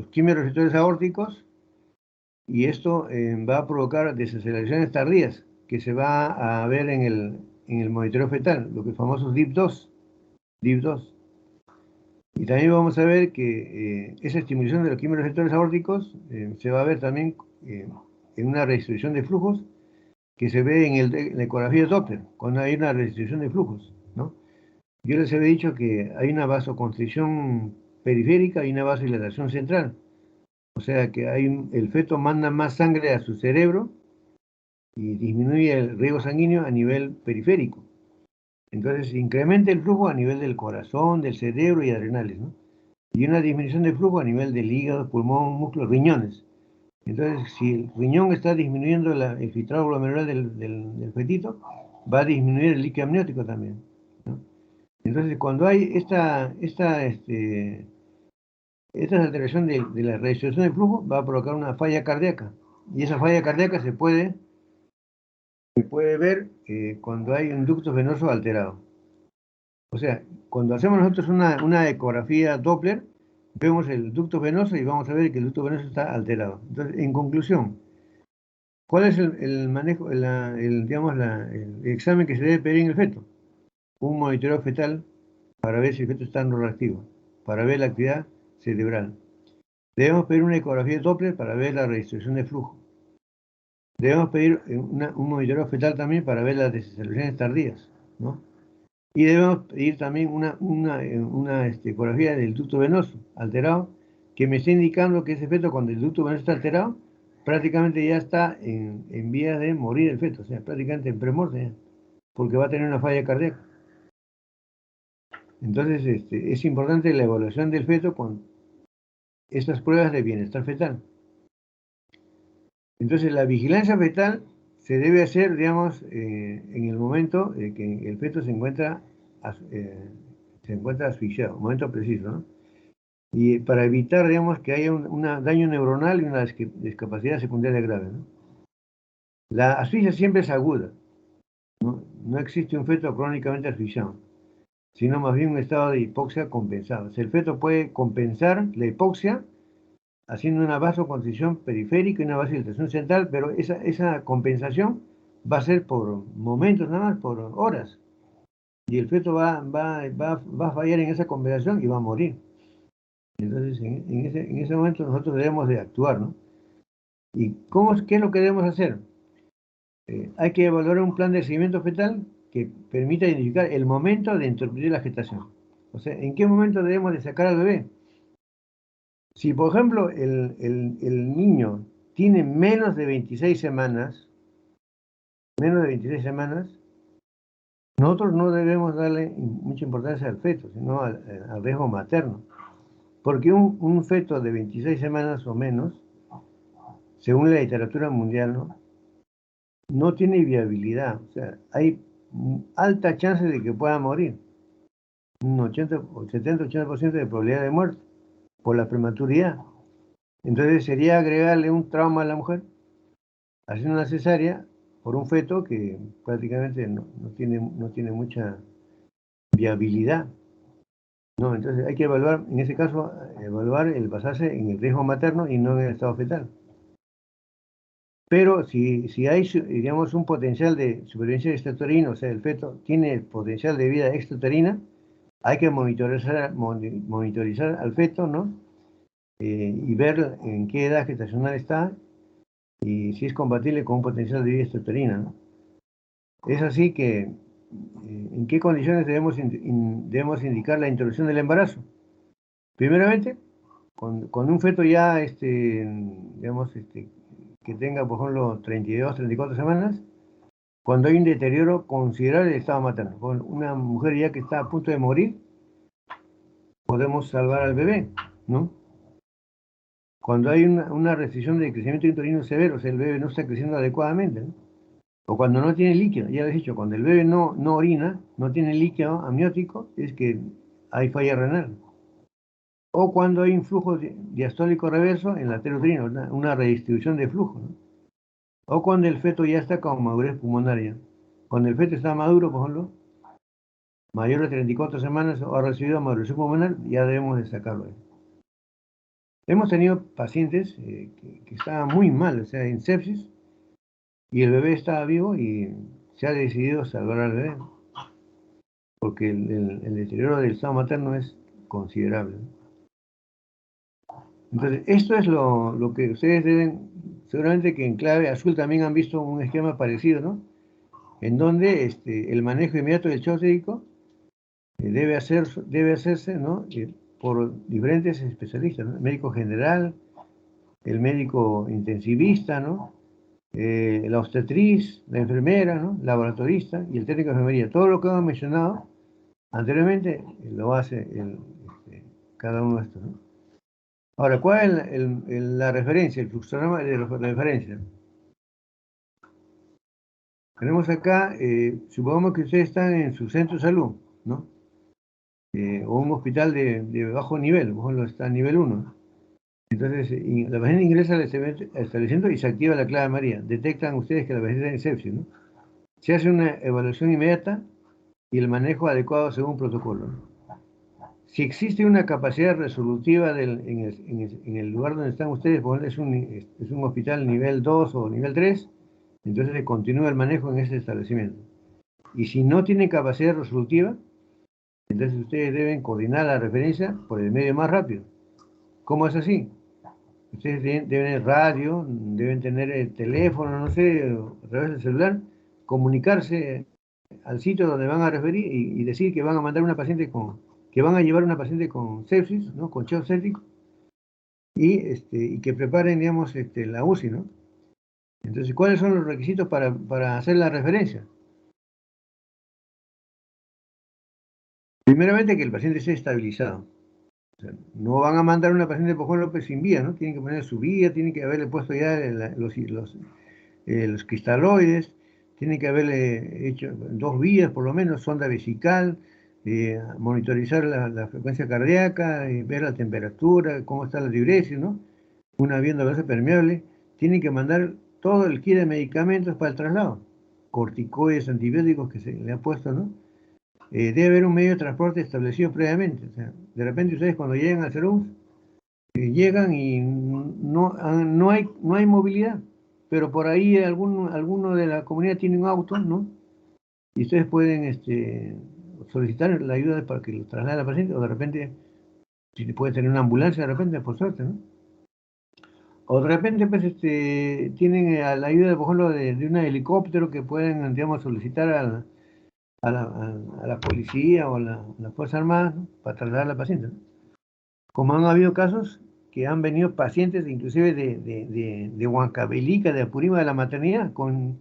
quimiorreceptores aórticos y esto va a provocar desaceleraciones tardías que se va a ver en el monitoreo fetal, lo que es famosos DIP2. DIP2. Y también vamos a ver que esa estimulación de los quimiorreceptores aórticos se va a ver también en una restricción de flujos que se ve en la ecografía de Doppler, cuando hay una restricción de flujos, ¿no? Yo les había dicho que hay una vasoconstricción periférica y una vasodilatación central. O sea que el feto manda más sangre a su cerebro y disminuye el riego sanguíneo a nivel periférico. Entonces incrementa el flujo a nivel del corazón, del cerebro y adrenales, ¿no? Y una disminución de flujo a nivel del hígado, pulmón, músculos, riñones. Entonces, si el riñón está disminuyendo el filtrado glomerular del fetito, va a disminuir el líquido amniótico también, ¿no? Entonces, cuando hay esta alteración de la redistribución del flujo, va a provocar una falla cardíaca. Y esa falla cardíaca se puede ver cuando hay un ducto venoso alterado. O sea, cuando hacemos nosotros una ecografía Doppler, vemos el ducto venoso y vamos a ver que el ducto venoso está alterado. Entonces, en conclusión, ¿cuál es el manejo, digamos, el examen que se debe pedir en el feto? Un monitoreo fetal para ver si el feto está no reactivo, para ver la actividad cerebral. Debemos pedir una ecografía Doppler para ver la redistribución de flujo. Debemos pedir un monitoreo fetal también para ver las desaceleraciones tardías, ¿no? Y debemos pedir también una ecografía del ducto venoso alterado, que me esté indicando que ese feto, cuando el ducto venoso está alterado, prácticamente ya está en vías de morir el feto, o sea, prácticamente en premorte, porque va a tener una falla cardíaca. Entonces, es importante la evaluación del feto con estas pruebas de bienestar fetal. Entonces, la vigilancia fetal se debe hacer, digamos, en el momento que el feto se encuentra asfixiado, momento preciso, ¿no? Y para evitar, digamos, que haya un daño neuronal y una discapacidad secundaria grave, ¿no? La asfixia siempre es aguda, ¿no? No existe un feto crónicamente asfixiado, sino más bien un estado de hipoxia compensado. O sea, el feto puede compensar la hipoxia haciendo una vasoconstricción periférica y una vasodilatación central, pero esa compensación va a ser por momentos nada más, por horas. Y el feto va a fallar en esa compensación y va a morir. Entonces, en ese momento nosotros debemos de actuar, ¿no? ¿Y qué es lo que debemos hacer? Hay que evaluar un plan de seguimiento fetal que permita identificar el momento de interrumpir la gestación. O sea, ¿en qué momento debemos de sacar al bebé? Si, por ejemplo, el niño tiene menos de 26 semanas, nosotros no debemos darle mucha importancia al feto, sino al riesgo materno. Porque un feto de 26 semanas o menos, según la literatura mundial, no tiene viabilidad. O sea, hay alta chance de que pueda morir. Un 80, 70-80% de probabilidad de muerte por la prematuridad. Entonces sería agregarle un trauma a la mujer haciendo una cesárea por un feto que prácticamente no tiene mucha viabilidad. No, entonces hay que evaluar, en ese caso, evaluar el basarse en el riesgo materno y no en el estado fetal. Pero si hay, digamos, un potencial de supervivencia extrauterina, o sea, el feto tiene potencial de vida extrauterina, hay que monitorizar al feto, ¿no? Y ver en qué edad gestacional está y si es compatible con un potencial de vida extrauterina, ¿no? Es así que, ¿en qué condiciones debemos indicar la interrupción del embarazo? Primeramente, con un feto ya, digamos, que tenga, por ejemplo, 32, 34 semanas, cuando hay un deterioro considerable del estado materno. Con una mujer ya que está a punto de morir, podemos salvar al bebé, ¿no? Cuando hay una restricción de crecimiento uterino severo, o sea, el bebé no está creciendo adecuadamente, ¿no? O cuando no tiene líquido, ya les he dicho, cuando el bebé no orina, no tiene líquido amniótico, es que hay falla renal. O cuando hay un flujo diastólico reverso en la arteria uterina, una redistribución de flujo, ¿no? O cuando el feto ya está con madurez pulmonaria. Cuando el feto está maduro, por ejemplo, mayor de 34 semanas o ha recibido maduración pulmonar, ya debemos de sacarlo. Hemos tenido pacientes que estaban muy mal, o sea, en sepsis, y el bebé estaba vivo y se ha decidido salvar al bebé, porque el deterioro del estado materno es considerable. Entonces, esto es lo que ustedes deben, seguramente que en clave azul también han visto un esquema parecido, ¿no? En donde el manejo inmediato del shock séptico debe hacerse, ¿no? Por diferentes especialistas, ¿no? El médico general, el médico intensivista, ¿no? La obstetriz, la enfermera, ¿no? Laboratorista y el técnico de enfermería. Todo lo que hemos mencionado anteriormente lo hace cada uno de estos, ¿no? Ahora, ¿cuál es la referencia, el fluxograma de la referencia? Tenemos acá, supongamos que ustedes están en su centro de salud, ¿no? O un hospital de bajo nivel, por ejemplo, está a nivel 1. Entonces, la paciente ingresa al establecimiento y se activa la clave María. Detectan ustedes que la paciente está en sepsis, ¿no? Se hace una evaluación inmediata y el manejo adecuado según protocolo, ¿no? Si existe una capacidad resolutiva en el lugar donde están ustedes, por ejemplo, es un hospital nivel 2 o nivel 3, entonces se continúa el manejo en ese establecimiento. Y si no tiene capacidad resolutiva, entonces ustedes deben coordinar la referencia por el medio más rápido. ¿Cómo es así? Ustedes deben tener radio, deben tener el teléfono, no sé, a través del celular, comunicarse al sitio donde van a referir y decir que van a mandar una paciente que van a llevar una paciente con sepsis, ¿no? Con shock séptico, y que preparen, digamos, la UCI, ¿no? Entonces, ¿cuáles son los requisitos para hacer la referencia? Primeramente, que el paciente esté estabilizado. O sea, no van a mandar a una paciente por Juan López sin vía, ¿no? Tienen que poner su vía, tienen que haberle puesto ya los cristaloides, tienen que haberle hecho 2 vías por lo menos, sonda vesical, monitorizar la frecuencia cardíaca, ver la temperatura, cómo está la diuresis, ¿no? Una viendo la base permeable. Tienen que mandar todo el kit de medicamentos para el traslado, corticoides, antibióticos que se le ha puesto, ¿no? Debe haber un medio de transporte establecido previamente. O sea, de repente ustedes cuando lleguen al CERUM, llegan y no hay movilidad, pero por ahí alguno de la comunidad tiene un auto, ¿no? Y ustedes pueden solicitar la ayuda para que lo traslade a la paciente, o de repente Si puede tener una ambulancia de repente, por suerte, ¿no? O de repente, pues, tienen a la ayuda, por ejemplo, de un helicóptero que pueden, digamos, solicitar a la policía o a las Fuerzas Armadas, ¿no? Para trasladar a la paciente, ¿no? Como han habido casos que han venido pacientes, inclusive de Huancavelica, de Apurímac, de la maternidad, con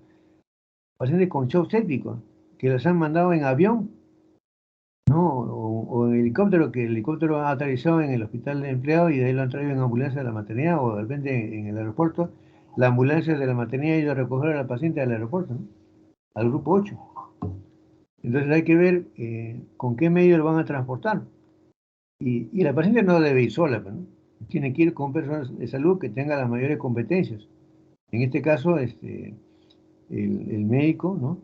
pacientes con shock séptico, que los han mandado en avión, ¿no? O en helicóptero, que el helicóptero ha aterrizado en el hospital de empleados y de ahí lo han traído en ambulancia de la maternidad, o de repente en el aeropuerto, la ambulancia de la maternidad ha ido a recoger a la paciente al aeropuerto, ¿no? Al grupo 8. Entonces hay que ver con qué medio lo van a transportar. Y la paciente no debe ir sola, pues, ¿no? Tiene que ir con personas de salud que tengan las mayores competencias. En este caso, el médico, ¿no?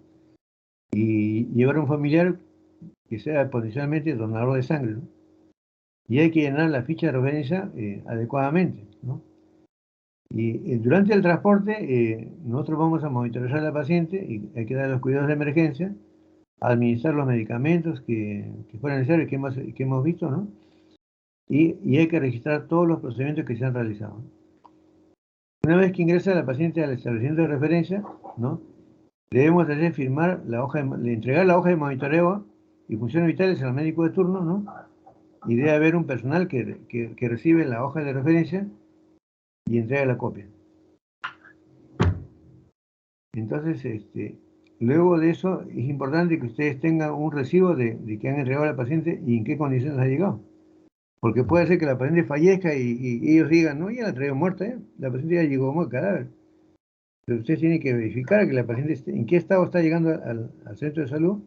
Y llevar a un familiar que sea potencialmente donador de sangre, ¿no? Y hay que llenar la ficha de referencia adecuadamente, ¿no? Y durante el transporte, nosotros vamos a monitorear a la paciente y hay que dar los cuidados de emergencia, administrar los medicamentos que fueran necesarios, que hemos visto, ¿no? Y hay que registrar todos los procedimientos que se han realizado. Una vez que ingresa la paciente al establecimiento de referencia, ¿no? Debemos hacer firmar entregar la hoja de monitoreo y funciones vitales al médico de turno, ¿no? Y debe haber un personal que recibe la hoja de referencia y entrega la copia. Entonces, luego de eso, es importante que ustedes tengan un recibo de que han entregado a la paciente y en qué condiciones ha llegado. Porque puede ser que la paciente fallezca y ellos digan, no, ya la traigo muerta, la paciente ya llegó como cadáver. Pero ustedes tienen que verificar que la paciente en qué estado está llegando al centro de salud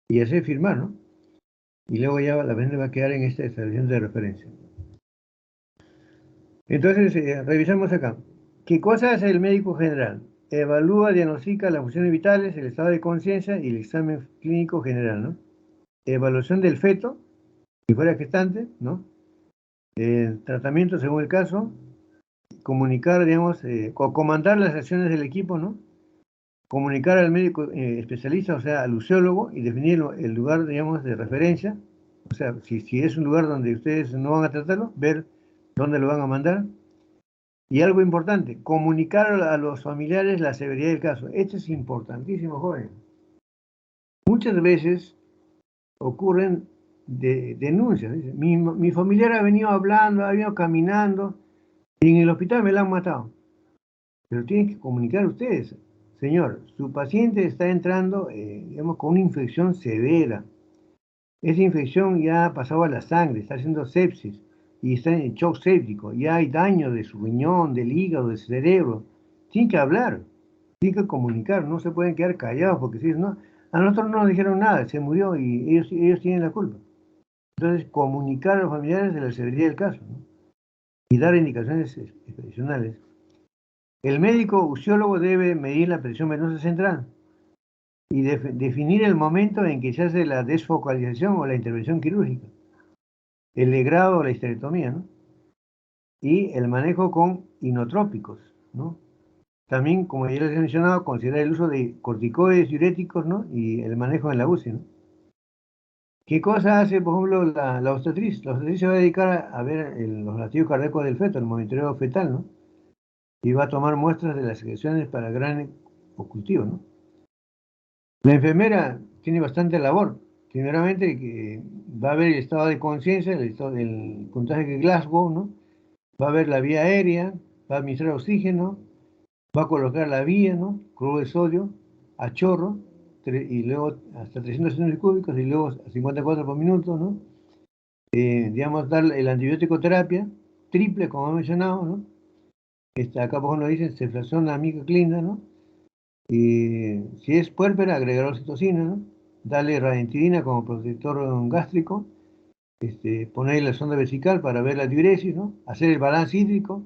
y hacer firmar, ¿no? Y luego ya la paciente va a quedar en este establecimiento de referencia. Entonces, revisamos acá. ¿Qué cosa hace el médico general? Evalúa, diagnostica las funciones vitales, el estado de conciencia y el examen clínico general, ¿no? Evaluación del feto, si fuera gestante, ¿no? Tratamiento según el caso, comunicar, digamos, comandar las acciones del equipo, ¿no? Comunicar al médico especialista, o sea, al luciólogo, y definir el lugar, digamos, de referencia. O sea, si es un lugar donde ustedes no van a tratarlo, ver dónde lo van a mandar. Y algo importante, comunicar a los familiares la severidad del caso. Esto es importantísimo, joven. Muchas veces ocurren denuncias. Mi familiar ha venido hablando, ha venido caminando, y en el hospital me la han matado. Pero tienen que comunicar ustedes. Señor, su paciente está entrando, digamos, con una infección severa. Esa infección ya ha pasado a la sangre, está haciendo sepsis y está en shock séptico. Ya hay daño de su riñón, del hígado, del cerebro. Tienen que hablar, tienen que comunicar, no se pueden quedar callados porque si no, a nosotros no nos dijeron nada, se murió y ellos tienen la culpa. Entonces, comunicar a los familiares de la severidad del caso, ¿no? Y dar indicaciones adicionales. El médico usiólogo debe medir la presión venosa central y definir el momento en que se hace la desfocalización o la intervención quirúrgica, el legrado o la histerectomía, ¿no? Y el manejo con inotrópicos, ¿no? También, como ya les he mencionado, considerar el uso de corticoides diuréticos, ¿no? Y el manejo en la UCI, ¿no? ¿Qué cosa hace, por ejemplo, la obstetriz? La obstetriz se va a dedicar a ver los latidos cardíacos del feto, el monitoreo fetal, ¿no? Y va a tomar muestras de las secreciones para gran cultivo, ¿no? La enfermera tiene bastante labor. Primeramente, que va a ver el estado de conciencia, el puntaje de Glasgow, ¿no? Va a ver la vía aérea, va a administrar oxígeno, va a colocar la vía, ¿no? Cloruro de sodio a chorro, y luego hasta 300 centímetros cúbicos y luego a 54 por minuto, ¿no? Digamos, dar el antibiótico terapia, triple, como he mencionado, ¿no? Acá, por ejemplo, dicen ceftriaxona, amigaclina, ¿no? Y si es puérpera, agregar oxitocina, ¿no? Darle ranitidina como protector gástrico, poner la sonda vesical para ver la diuresis, ¿no? Hacer el balance hídrico,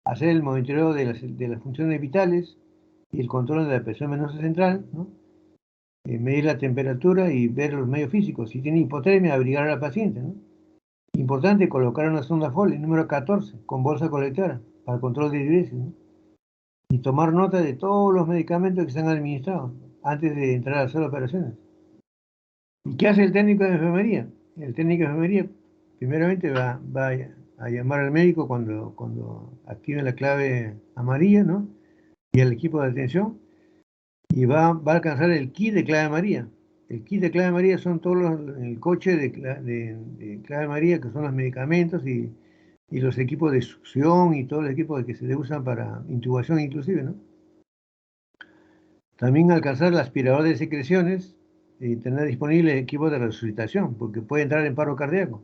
hacer el monitoreo de las funciones vitales y el control de la presión venosa central, ¿no? Medir la temperatura y ver los medios físicos. Si tiene hipotermia, abrigar a la paciente, ¿no? Importante colocar una sonda Foley, número 14, con bolsa colectora, para el control de diuresis, ¿no? Y tomar nota de todos los medicamentos que se han administrado antes de entrar a hacer operaciones. ¿Y qué hace el técnico de enfermería? El técnico de enfermería primeramente va a llamar al médico cuando active la clave amarilla, ¿no? Y al equipo de atención, y va a alcanzar el kit de clave amarilla. El kit de clave amarilla son todos el coche de clave amarilla, que son los medicamentos y los equipos de succión y todos los equipos que se le usan para intubación inclusive, ¿no? También alcanzar el aspirador de secreciones y tener disponible equipos de resucitación, porque puede entrar en paro cardíaco.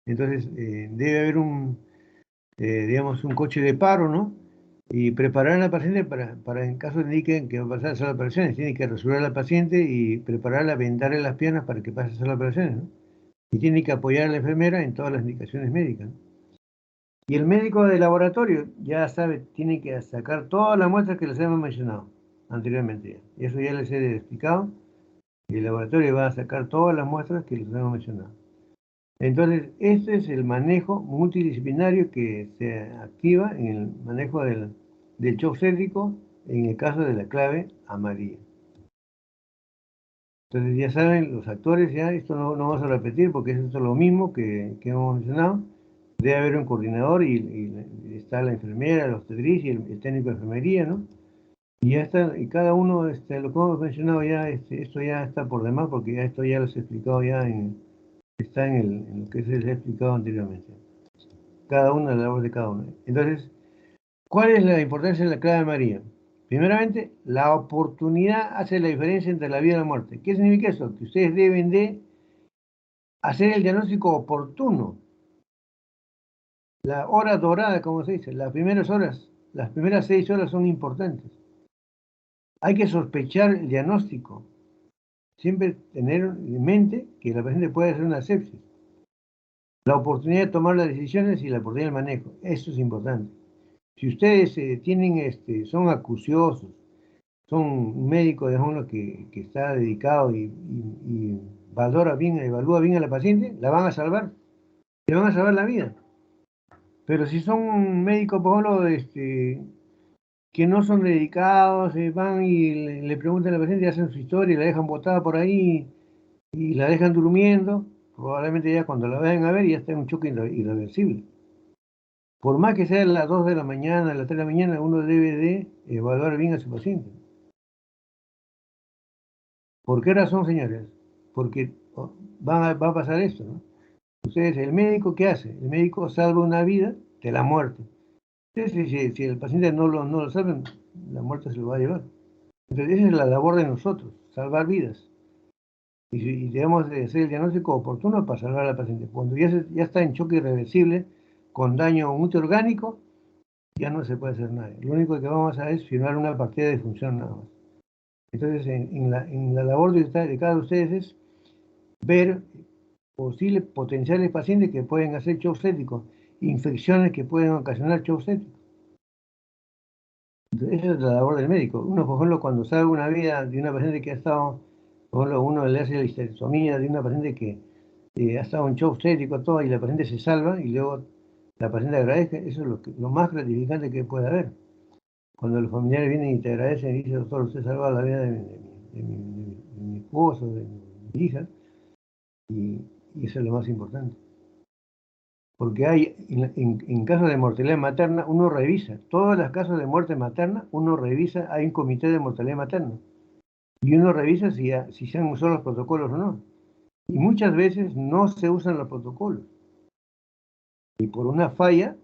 Entonces, debe haber digamos, un coche de paro, ¿no? Y preparar a la paciente para en caso de indiquen que va a pasar a hacer las operaciones, tiene que resolver a la paciente y prepararla, vendarle las piernas para que pase a hacer las operaciones, ¿no? Y tiene que apoyar a la enfermera en todas las indicaciones médicas, ¿no? Y el médico de laboratorio ya sabe, tiene que sacar todas las muestras que les hemos mencionado anteriormente. Ya. Eso ya les he explicado. El laboratorio va a sacar todas las muestras que les hemos mencionado. Entonces, este es el manejo multidisciplinario que se activa en el manejo del shock séptico en el caso de la clave amarilla. Entonces, ya saben, los actores, ya esto no vamos a repetir porque es esto lo mismo que hemos mencionado. Debe haber un coordinador y está la enfermera, el obstetricia y el técnico de enfermería, ¿no? Y ya está, y cada uno, lo que hemos mencionado ya, esto ya está por demás porque ya esto ya los he explicado ya está en lo que se les he explicado anteriormente. Cada uno, la labor de cada uno. Entonces, ¿cuál es la importancia de la clave amarilla? Primeramente, la oportunidad hace la diferencia entre la vida y la muerte. ¿Qué significa eso? Que ustedes deben de hacer el diagnóstico oportuno. La hora dorada, como se dice, las primeras horas, las primeras 6 horas son importantes. Hay que sospechar el diagnóstico. Siempre tener en mente que la paciente puede hacer una sepsis. La oportunidad de tomar las decisiones y la oportunidad del manejo. Eso es importante. Si ustedes son acuciosos, son un médico, digamos, que está dedicado y valora bien, evalúa bien a la paciente, la van a salvar, le van a salvar la vida. Pero si son médicos, por ejemplo, que no son dedicados, van y le preguntan a la paciente, hacen su historia y la dejan botada por ahí y la dejan durmiendo, probablemente ya cuando la vayan a ver ya está en un choque irreversible. Por más que sea las 2 de la mañana, las 3 de la mañana, uno debe de evaluar bien a su paciente. ¿Por qué razón, señores? Porque va a pasar esto, ¿no? Ustedes, ¿el médico qué hace? El médico salva una vida de la muerte. Entonces, si el paciente no lo salva, la muerte se lo va a llevar. Entonces, esa es la labor de nosotros, salvar vidas. Y debemos de hacer el diagnóstico oportuno para salvar al paciente. Cuando ya está en choque irreversible, con daño multiorgánico, ya no se puede hacer nada. Lo único que vamos a hacer es firmar una partida de función nada más. Entonces, en la labor de cada uno de ustedes es ver posibles potenciales pacientes que pueden hacer shock séptico, infecciones que pueden ocasionar shock séptico. Esa es la labor del médico. Uno, por ejemplo, cuando salva una vida de una paciente que ha estado, por ejemplo, uno le hace la histerectomía de una paciente que ha estado en shock séptico, todo, y la paciente se salva y luego la paciente agradece, eso es lo más gratificante que puede haber. Cuando los familiares vienen y te agradecen y dicen, doctor, usted salvó la vida de mi esposo, de mi hija, y eso es lo más importante. Porque hay, en casos de mortalidad materna, uno revisa, todas las casos de muerte materna, uno revisa, hay un comité de mortalidad materna, y uno revisa si se han usado los protocolos o no. Y muchas veces no se usan los protocolos. Y por una falla,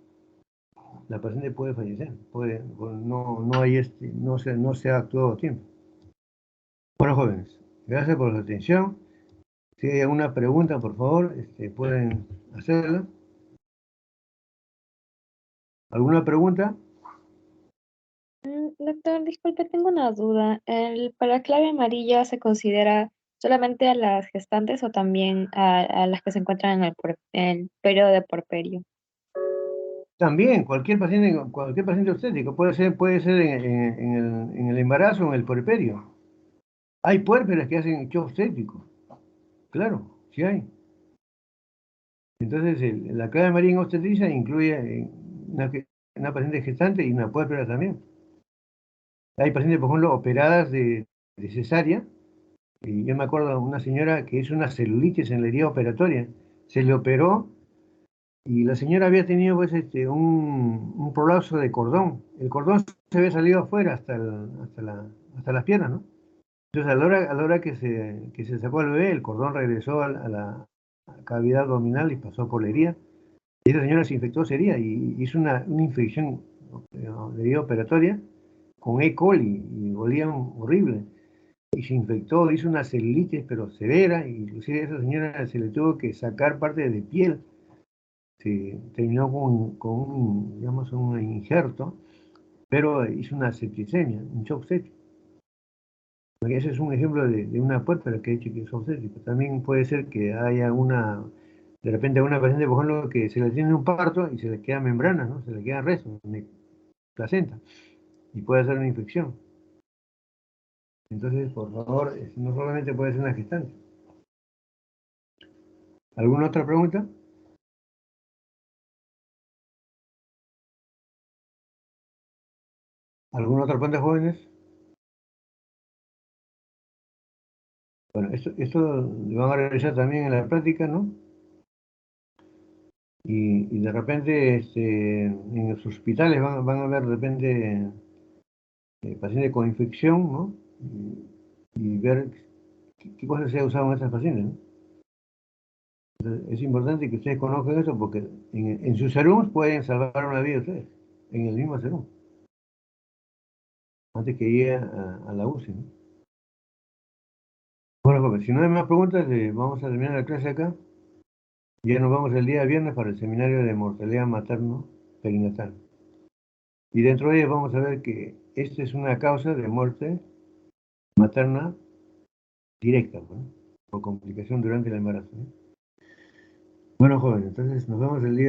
la paciente puede fallecer, no se ha actuado a tiempo. Bueno, jóvenes, gracias por su atención. Si hay alguna pregunta, por favor, pueden hacerla. ¿Alguna pregunta? Doctor, disculpe, tengo una duda. ¿Para clave amarilla se considera solamente a las gestantes o también a las que se encuentran en el periodo de porperio? También, cualquier paciente obstétrico, puede ser en el embarazo o en el puerperio. Hay puérperas que hacen shock obstétrico, claro, sí hay. Entonces, la clave amarilla en obstetricia incluye una paciente gestante y una puérpera también. Hay pacientes, por ejemplo, operadas de cesárea. Y yo me acuerdo de una señora que hizo una celulitis en la herida operatoria. Se le operó Y la señora había tenido pues un prolapso de cordón. El cordón se había salido afuera hasta las piernas, ¿no? Entonces a la hora que se sacó al bebé, el cordón regresó a la cavidad abdominal y pasó por la herida. Y esa señora se infectó esa herida y hizo una infección de herida operatoria con E. coli y olía horrible. Y se infectó, hizo una celulitis pero severa, y inclusive a esa señora se le tuvo que sacar parte de piel. Se terminó con un, digamos, un injerto, pero hizo una septicemia, un shock séptico. Ese es un ejemplo de una puerta que ha hecho que es shock séptico. También puede ser que haya de repente a una paciente, por ejemplo, que se le tiene un parto y se le queda membrana, ¿no? Se le queda restos, placenta, y puede ser una infección. Entonces, por favor, no solamente puede ser una gestante. ¿Alguna otra pregunta? ¿Alguna otra pregunta, jóvenes? Bueno, esto lo van a realizar también en la práctica, ¿no? Y de repente en los hospitales van a ver de repente pacientes con infección, ¿no? Y ver qué cosas se ha usado en esas pacientes, ¿no? Entonces, es importante que ustedes conozcan eso porque en sus serums pueden salvar una vida de ustedes, en el mismo serum, antes que llegue a la UCI, ¿no? Bueno, pues, si no hay más preguntas, vamos a terminar la clase acá. Ya nos vamos el día viernes para el seminario de mortalidad materno perinatal. Y dentro de ello vamos a ver que esta es una causa de muerte materna directa, pues, ¿no? Por complicación durante el embarazo, ¿no? Bueno, jóvenes, entonces nos vemos el día